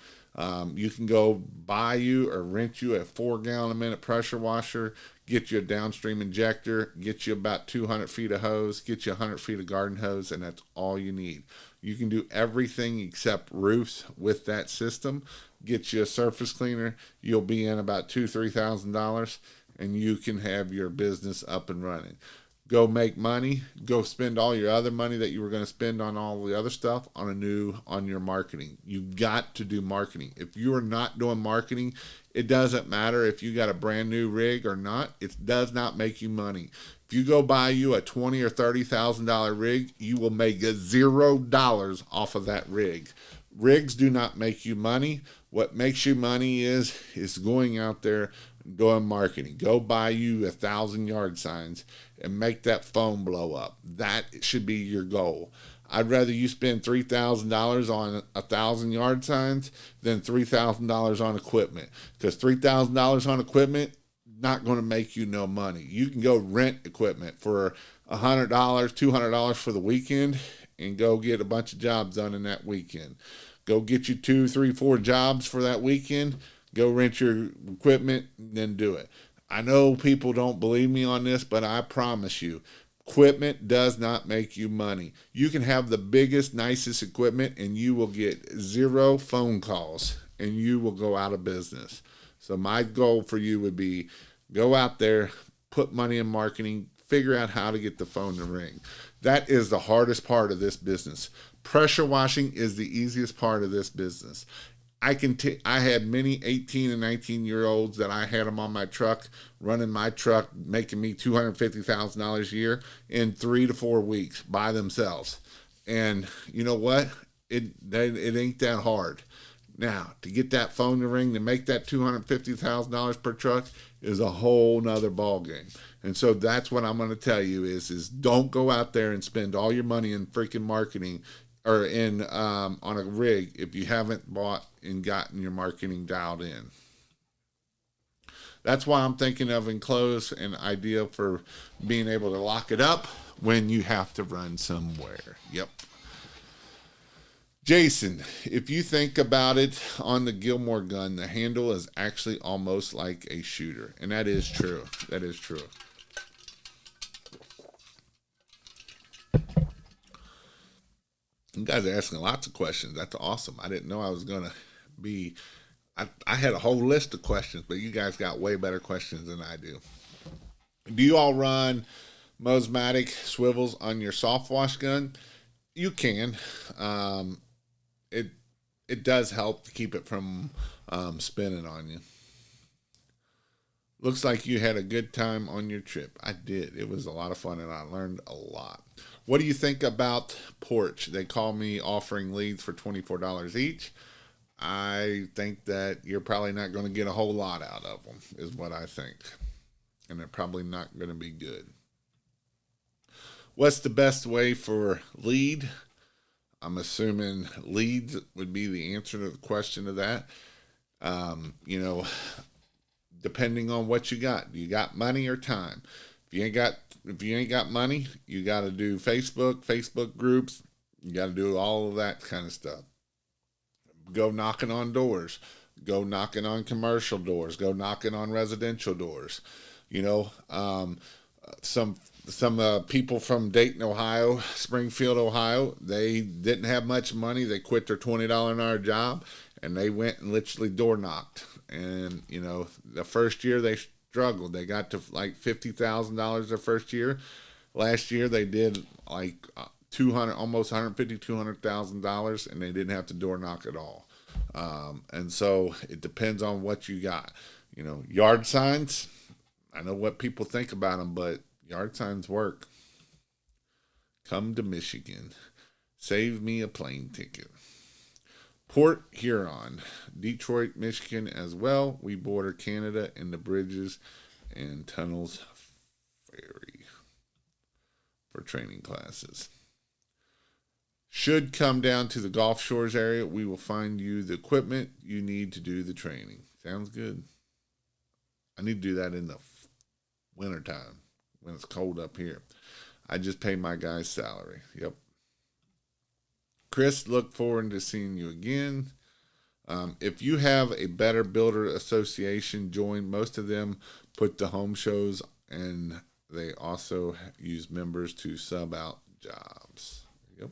You can go buy you or rent you a 4 gallon a minute pressure washer, get you a downstream injector, get you about 200 feet of hose, get you 100 feet of garden hose, and that's all you need. You can do everything except roofs with that system. Get you a surface cleaner. You'll be in about $2,000-$3,000, and you can have your business up and running. Go make money. Go spend all your other money that you were going to spend on all the other stuff on your marketing. You've got to do marketing. If you are not doing marketing, it doesn't matter if you got a brand new rig or not. It does not make you money. If you go buy you a $20,000 or $30,000 rig, you will make $0 off of that rig. Rigs do not make you money. What makes you money is going out there doing marketing. Go buy you 1,000 yard signs and make that phone blow up. That should be your goal. I'd rather you spend $3,000 on 1,000 yard signs than $3,000 on equipment, because $3,000 on equipment not going to make you no money. You can go rent equipment for $100, $200 for the weekend and go get a bunch of jobs done in that weekend. Go get you 2, 3, 4 jobs for that weekend. Go rent your equipment and then do it. I know people don't believe me on this, but I promise you, equipment does not make you money. You can have the biggest, nicest equipment and you will get 0 phone calls and you will go out of business. So my goal for you would be go out there, put money in marketing, figure out how to get the phone to ring. That is the hardest part of this business. Pressure washing is the easiest part of this business. I had many 18 and 19-year-olds that I had them on my truck, running my truck, making me $250,000 a year in 3 to 4 weeks by themselves. And you know what? It ain't that hard. Now, to get that phone to ring, to make that $250,000 per truck is a whole nother ball game. And so that's what I'm going to tell you is don't go out there and spend all your money in freaking marketing or in on a rig if you haven't bought and gotten your marketing dialed in. That's why I'm thinking of enclosed and ideal for being able to lock it up when you have to run somewhere. Yep. Jason, if you think about it, on the Gilmore gun, the handle is actually almost like a shooter. And that is true. That is true. You guys are asking lots of questions. That's awesome. I didn't know I was going to be... I had a whole list of questions, but you guys got way better questions than I do. Do you all run Mosmatic swivels on your Softwash gun? You can. It does help to keep it from spinning on you. Looks like you had a good time on your trip. I did. It was a lot of fun, and I learned a lot. What do you think about Porch? They call me offering leads for $24 each. I think that you're probably not going to get a whole lot out of them, is what I think. And they're probably not going to be good. What's the best way for lead? I'm assuming leads would be the answer to the question of that. Depending on what you got. Do you got money or time? If you ain't got money, you got to do Facebook groups. You got to do all of that kind of stuff. Go knocking on doors. Go knocking on commercial doors. Go knocking on residential doors. Some people from Dayton, Ohio, Springfield, Ohio, they didn't have much money. They quit their $20 an hour job, and they went and literally door knocked. And, the first year they struggled. They got to like $50,000 their first year. Last year they did like almost $150,000, $200,000, and they didn't have to door knock at all. And so it depends on what you got. Yard signs, I know what people think about them, but yard signs work. Come to Michigan. Save me a plane ticket. Port Huron, Detroit, Michigan as well. We border Canada and the bridges and tunnels ferry for training classes. Should come down to the Gulf Shores area. We will find you the equipment you need to do the training. Sounds good. I need to do that in the wintertime when it's cold up here. I just pay my guy's salary. Yep. Chris, look forward to seeing you again. If you have a better builder association, join. Most of them put the home shows, and they also use members to sub out jobs. Yep.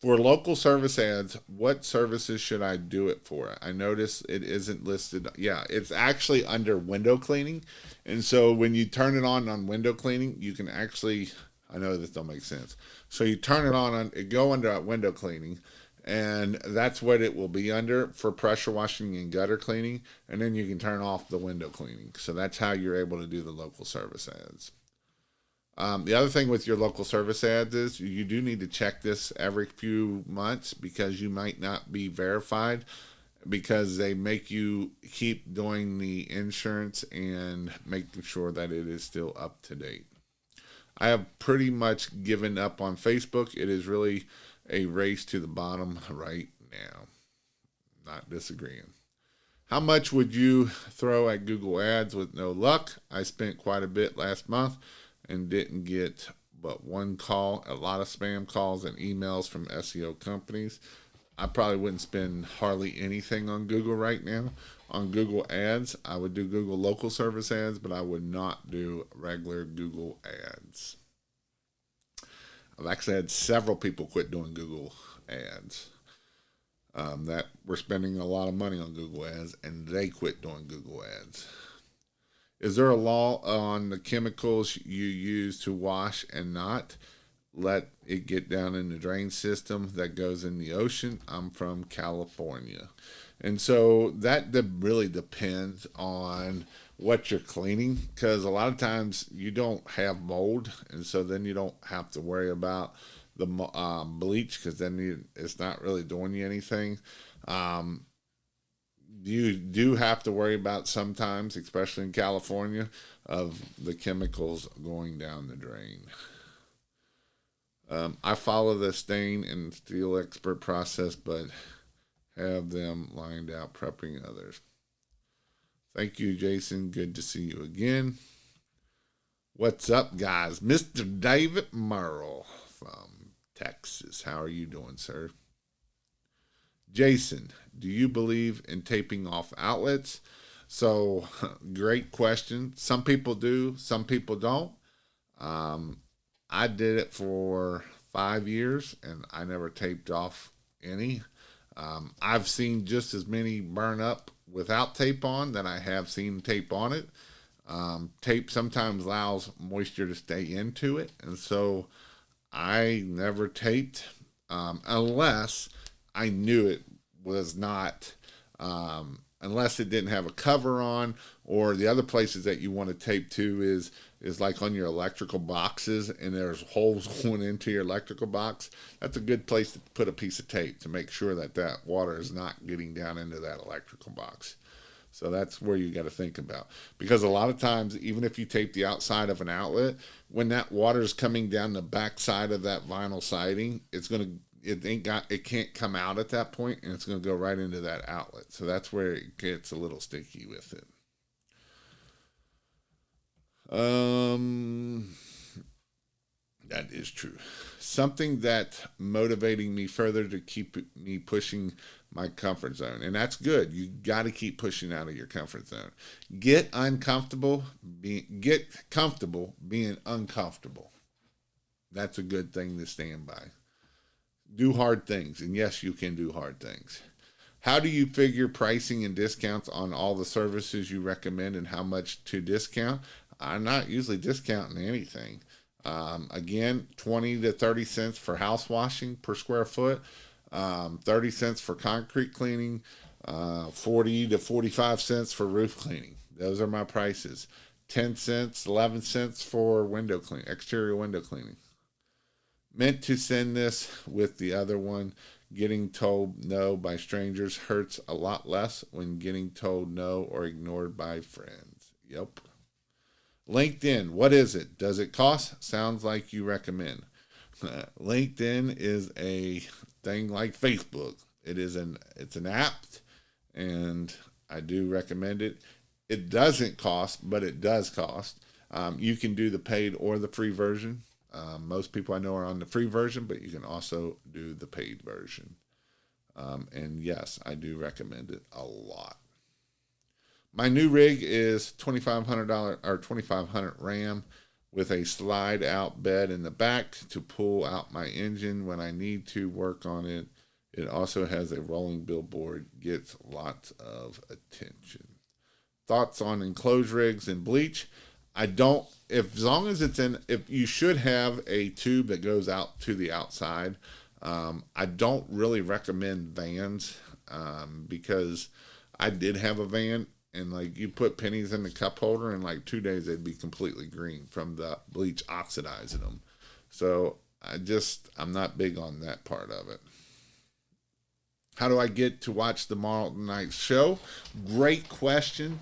For local service ads, what services should I do it for? I notice it isn't listed. Yeah, it's actually under window cleaning. And so when you turn it on window cleaning, you can actually, I know this don't make sense. So you turn it on go under window cleaning, and that's what it will be under for pressure washing and gutter cleaning. And then you can turn off the window cleaning. So that's how you're able to do the local service ads. The other thing with your local service ads is you do need to check this every few months, because you might not be verified, because they make you keep doing the insurance and making sure that it is still up to date. I have pretty much given up on Facebook. It is really a race to the bottom right now. Not disagreeing. How much would you throw at Google Ads with no luck? I spent quite a bit last month and didn't get but one call. A lot of spam calls and emails from SEO companies. I probably wouldn't spend hardly anything on Google right now. On Google Ads, I would do Google local service ads, but I would not do regular Google ads. I've actually had several people quit doing Google ads that were spending a lot of money on Google ads, and they quit doing Google ads. Is there a law on the chemicals you use to wash and not let it get down in the drain system that goes in the ocean? I'm from California. And so that really depends on what you're cleaning, because a lot of times you don't have mold, and so then you don't have to worry about the bleach, because then it's not really doing you anything. You do have to worry about sometimes, especially in California, of the chemicals going down the drain. I follow the stain and steel expert process, but have them lined out prepping others. Thank you, Jason. Good to see you again. What's up, guys? Mr. David Merle from Texas. How are you doing, sir? Jason, do you believe in taping off outlets? So, great question. Some people do, some people don't. I did it for 5 years, and I never taped off any. I've seen just as many burn up without tape on than I have seen tape on it. Tape sometimes allows moisture to stay into it, and so I never taped unless I knew it was not, unless it didn't have a cover on. Or the other places that you want to tape to is like on your electrical boxes, and there's holes going into your electrical box. That's a good place to put a piece of tape to make sure that that water is not getting down into that electrical box. So that's where you got to think about, because a lot of times, even if you tape the outside of an outlet, when that water is coming down the back side of that vinyl siding, it can't come out at that point, and it's going to go right into that outlet. So that's where it gets a little sticky with it. That is true. Something that motivating me further to keep me pushing my comfort zone. And that's good. You got to keep pushing out of your comfort zone. Get comfortable being uncomfortable. That's a good thing to stand by. Do hard things. And yes, you can do hard things. How do you figure pricing and discounts on all the services you recommend, and how much to discount? I'm not usually discounting anything. Again, 20 to 30 cents for house washing per square foot, 30 cents for concrete cleaning, 40 to 45 cents for roof cleaning. Those are my prices. 10 cents, 11 cents for window cleaning, exterior window cleaning. Meant to send this with the other one. Getting told no by strangers hurts a lot less when getting told no or ignored by friends. Yep. LinkedIn, what is it? Does it cost? Sounds like you recommend. LinkedIn is a thing like Facebook. It's an app, and I do recommend it. It doesn't cost, but it does cost. You can do the paid or the free version. Most people I know are on the free version, but you can also do the paid version. And yes, I do recommend it a lot. My new rig is $2,500 or 2,500 RAM with a slide out bed in the back to pull out my engine when I need to work on it. It also has a rolling billboard, gets lots of attention. Thoughts on enclosed rigs and bleach? I don't, as long as it's in, if you should have a tube that goes out to the outside. I don't really recommend vans because I did have a van, and like you put pennies in the cup holder and like 2 days they'd be completely green from the bleach oxidizing them. So I'm not big on that part of it. How do I get to watch tomorrow night's show? Great question.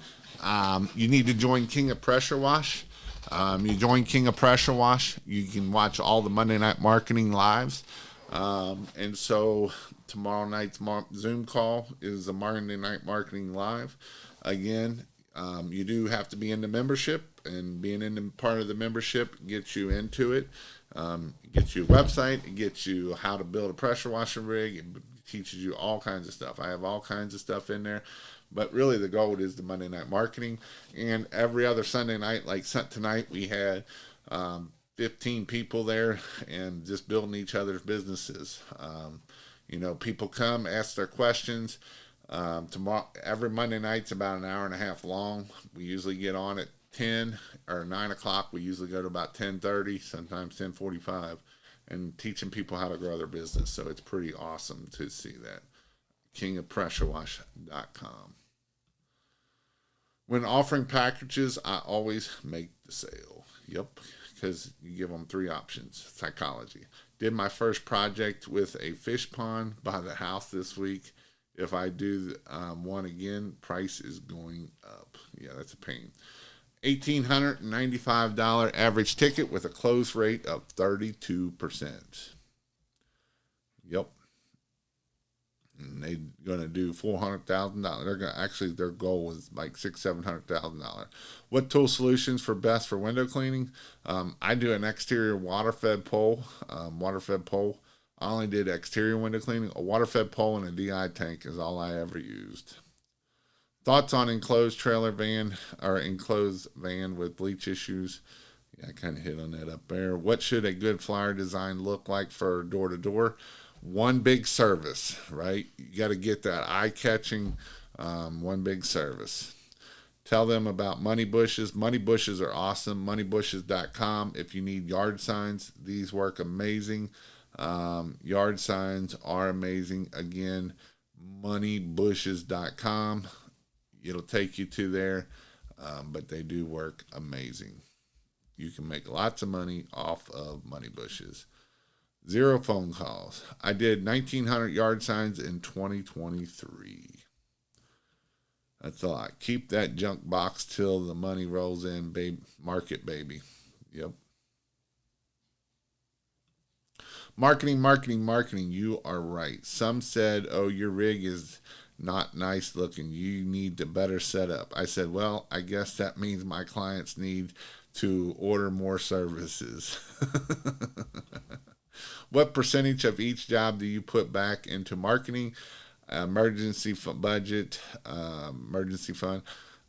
You need to join King of Pressure Wash. You join King of Pressure Wash, you can watch all the Monday Night Marketing lives. And so tomorrow night's Zoom call is the Monday Night Marketing Live. Again, you do have to be in the membership, and being in the part of the membership gets you into it. It gets you a website. It gets you how to build a pressure washing rig. It teaches you all kinds of stuff. I have all kinds of stuff in there. But really the goal is the Monday Night Marketing. And every other Sunday night, like tonight, we had 15 people there and just building each other's businesses. People come, ask their questions. Tomorrow, every Monday night's about an hour and a half long. We usually get on at 10 or 9 o'clock. We usually go to about 10:30, sometimes 10:45, and teaching people how to grow their business. So it's pretty awesome to see that. KingofPressureWash.com. When offering packages, I always make the sale. Yep, because you give them 3 options. Psychology. Did my first project with a fish pond by the house this week. If I do one again, price is going up. Yeah, that's a pain. $1,895 average ticket with a close rate of 32%. Yep. And they're going to do $400,000. They're going to actually, their goal was like $700,000. What tool solutions for best for window cleaning? I do an exterior water-fed pole. I only did exterior window cleaning. A water-fed pole and a DI tank is all I ever used. Thoughts on enclosed trailer van or enclosed van with bleach issues? Yeah, I kind of hit on that up there. What should a good flyer design look like for door-to-door? One big service, right? You got to get that eye-catching one big service. Tell them about money bushes. Money bushes are awesome. Moneybushes.com. If you need yard signs, these work amazing. Yard signs are amazing. Again, moneybushes.com. It'll take you to there, but they do work amazing. You can make lots of money off of money bushes. 0 phone calls. I did 1,900 yard signs in 2023. That's a lot. Keep that junk box till the money rolls in, babe. Market, baby. Yep. Marketing. You are right. Some said, oh, your rig is not nice looking. You need to better set up. I said, well, I guess that means my clients need to order more services. What percentage of each job do you put back into marketing? Emergency budget, emergency fund.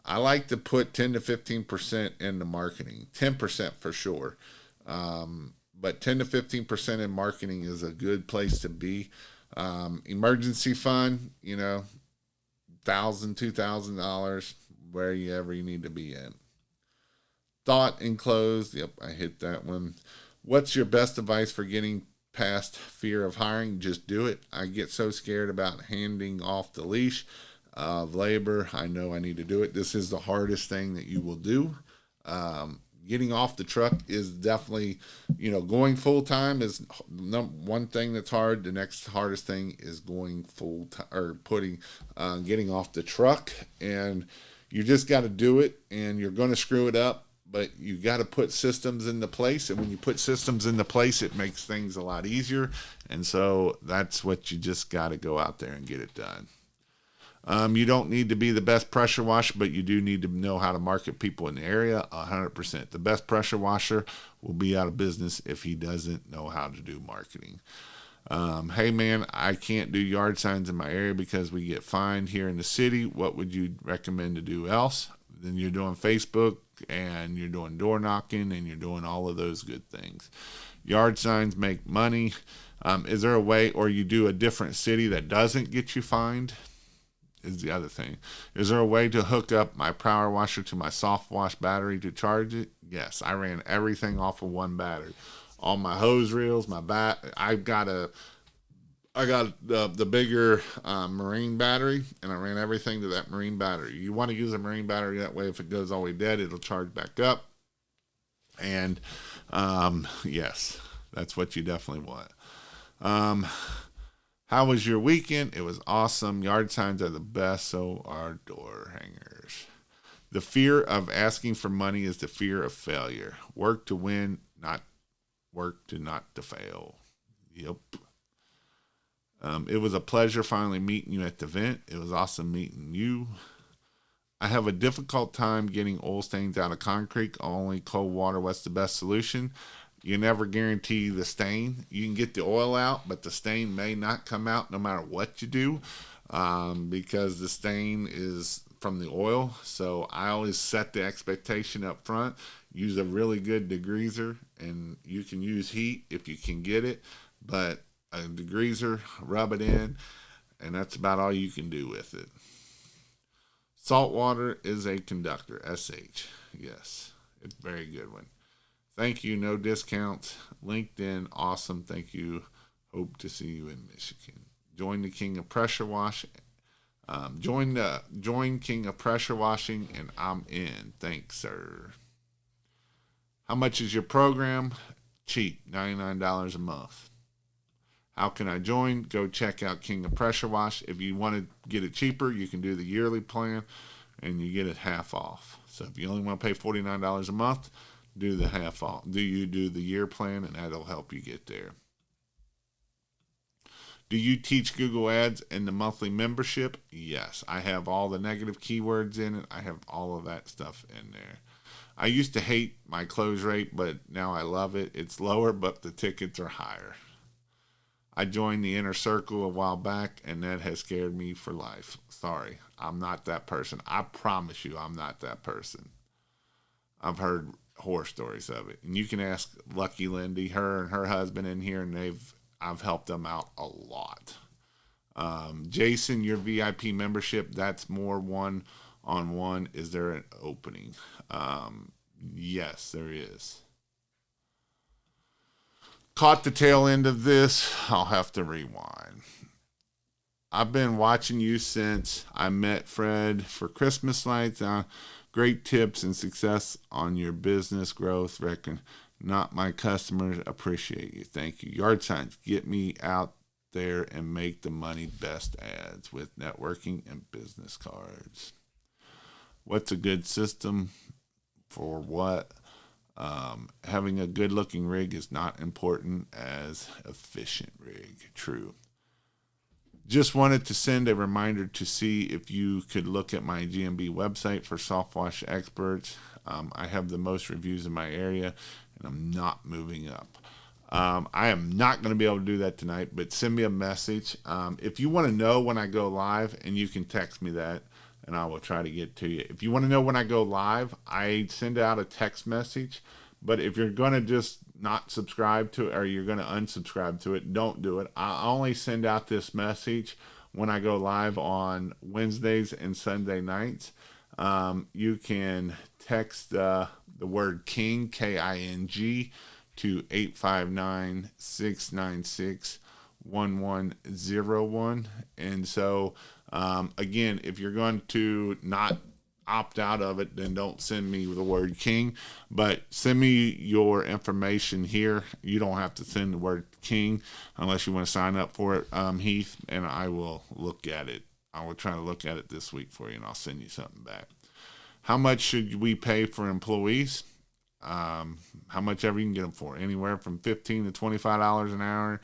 I like to put 10 to 15% into marketing. 10% for sure. But 10 to 15% in marketing is a good place to be. Emergency fund, $1,000, $2,000, wherever you need to be in. Thought enclosed. Yep, I hit that one. What's your best advice for getting past fear of hiring? Just do it. I get so scared about handing off the leash of labor. I know I need to do it. This is the hardest thing that you will do. Getting off the truck is definitely, going full time is one thing that's hard. The next hardest thing is going full time or getting off the truck, and you just got to do it, and you're going to screw it up. But you got to put systems into place. And when you put systems into place, it makes things a lot easier. And so that's what you just got to go out there and get it done. You don't need to be the best pressure washer, but you do need to know how to market people in the area. 100%. The best pressure washer will be out of business if he doesn't know how to do marketing. Hey man, I can't do yard signs in my area because we get fined here in the city. What would you recommend to do else? Then you're doing Facebook and you're doing door knocking and you're doing all of those good things. Yard signs make money. Is there a way, or you do a different city that doesn't get you fined? Is the other thing. Is there a way to hook up my power washer to my Softwash battery to charge it? Yes, I ran everything off of one battery. All my hose reels, my I got the bigger marine battery, and I ran everything to that marine battery. You want to use a marine battery that way. If it goes all the way dead, it'll charge back up. And yes, that's what you definitely want. How was your weekend? It was awesome. Yard signs are the best, so are door hangers. The fear of asking for money is the fear of failure. Work to win, not work to not to fail. Yep. It was a pleasure finally meeting you at the event. It was awesome meeting you. I have a difficult time getting oil stains out of concrete. Only cold water. What's the best solution? You never guarantee the stain. You can get the oil out, but the stain may not come out no matter what you do, because the stain is from the oil. So I always set the expectation up front. Use a really good degreaser, and you can use heat if you can get it, but a degreaser, rub it in, and that's about all you can do with it. Salt water is a conductor. SH. Yes, it's a very good one. Thank you. No discounts. LinkedIn. Awesome. Thank you. Hope to see you in Michigan. Join the King of Pressure Wash. Join King of Pressure Washing, and I'm in. Thanks, sir. How much is your program? Cheap. $99 a month. How can I join? Go check out King of Pressure Wash. If you want to get it cheaper, you can do the yearly plan, and you get it half off. So if you only want to pay $49 a month, do the half off. Do the year plan, and that'll help you get there. Do you teach Google Ads in the monthly membership? Yes. I have all the negative keywords in it. I have all of that stuff in there. I used to hate my close rate, but now I love it. It's lower, but the tickets are higher. I joined the inner circle a while back, and that has scared me for life. Sorry, I'm not that person. I promise you I'm not that person. I've heard horror stories of it. And you can ask Lucky Lindy, her and her husband in here, and I've helped them out a lot. Jason, your VIP membership, that's more one-on-one. Is there an opening? Yes, there is. Caught the tail end of this. I'll have to rewind. I've been watching you since I met Fred for Christmas lights. Great tips and success on your business growth. Reckon not my customers. Appreciate you. Thank you. Yard signs. Get me out there and make the money. Best ads with networking and business cards. What's a good system for what? Having a good looking rig is not important as efficient rig. True. Just wanted to send a reminder to see if you could look at my GMB website for Softwash experts. I have the most reviews in my area, and I'm not moving up. I am not going to be able to do that tonight, but send me a message. If you want to know when I go live, and you can text me that, and I will try to get to you. If you want to know when I go live, I send out a text message. But if you're going to just not subscribe to it, or you're going to unsubscribe to it, don't do it. I only send out this message when I go live on Wednesdays and Sunday nights. You can text the word King, K-I-N-G, to 859-696-1101. And so, again, if you're going to not opt out of it, then don't send me the word King, but send me your information here. You don't have to send the word King unless you want to sign up for it, Heath, and I will look at it. I will try to look at it this week for you, and I'll send you something back. How much should we pay for employees? How much ever you can get them for, anywhere from $15 to $25 an hour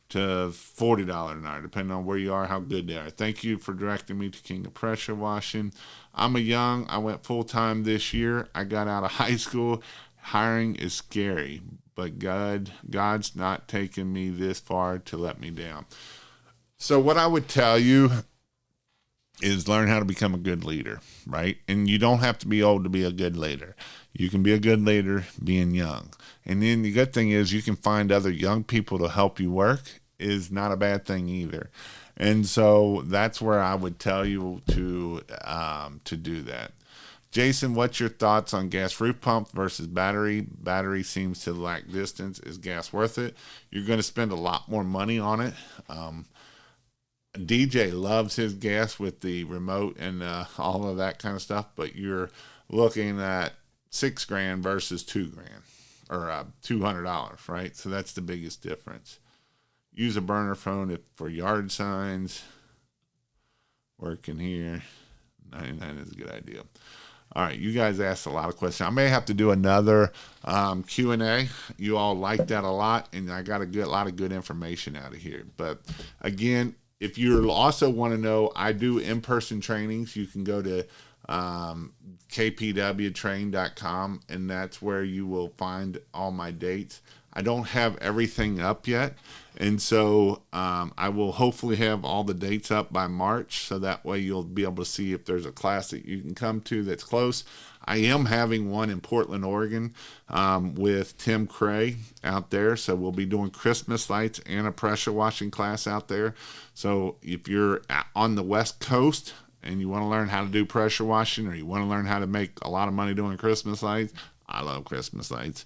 to $40 an hour, depending on where you are, how good they are. Thank you for directing me to King of Pressure Washing. I went full-time this year. I got out of high school. Hiring is scary, but God's not taking me this far to let me down. So what I would tell you is learn how to become a good leader, right? And you don't have to be old to be a good leader. You can be a good leader being young. And then the good thing is you can find other young people to help you work is not a bad thing either. And so that's where I would tell you to do that. Jason, what's your thoughts on gas roof pump versus battery? Battery seems to lack distance. Is gas worth it? You're going to spend a lot more money on it. DJ loves his gas with the remote and all of that kind of stuff, but you're looking at $6,000 versus $2,000 or $200, right? So that's the biggest difference. Use a burner phone for yard signs. Working here, 99 is a good idea. All right, you guys asked a lot of questions. I may have to do another Q&A. You all like that a lot, and I got a lot of good information out of here. But again, if you also want to know, I do in-person trainings. You can go to kpwtrain.com, and that's where you will find all my dates. I don't have everything up yet, and so I will hopefully have all the dates up by March, so that way you'll be able to see if there's a class that you can come to that's close. I am having one in Portland, Oregon with Tim Cray out there, so we'll be doing Christmas lights and a pressure washing class out there. So if you're on the West Coast and you want to learn how to do pressure washing, or you want to learn how to make a lot of money doing Christmas lights, I love Christmas lights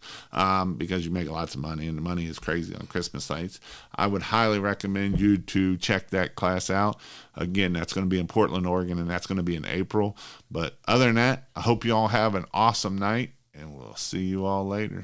because you make lots of money, and the money is crazy on Christmas lights. I would highly recommend you to check that class out. Again, that's going to be in Portland, Oregon, and that's going to be in April. But other than that, I hope you all have an awesome night, and we'll see you all later.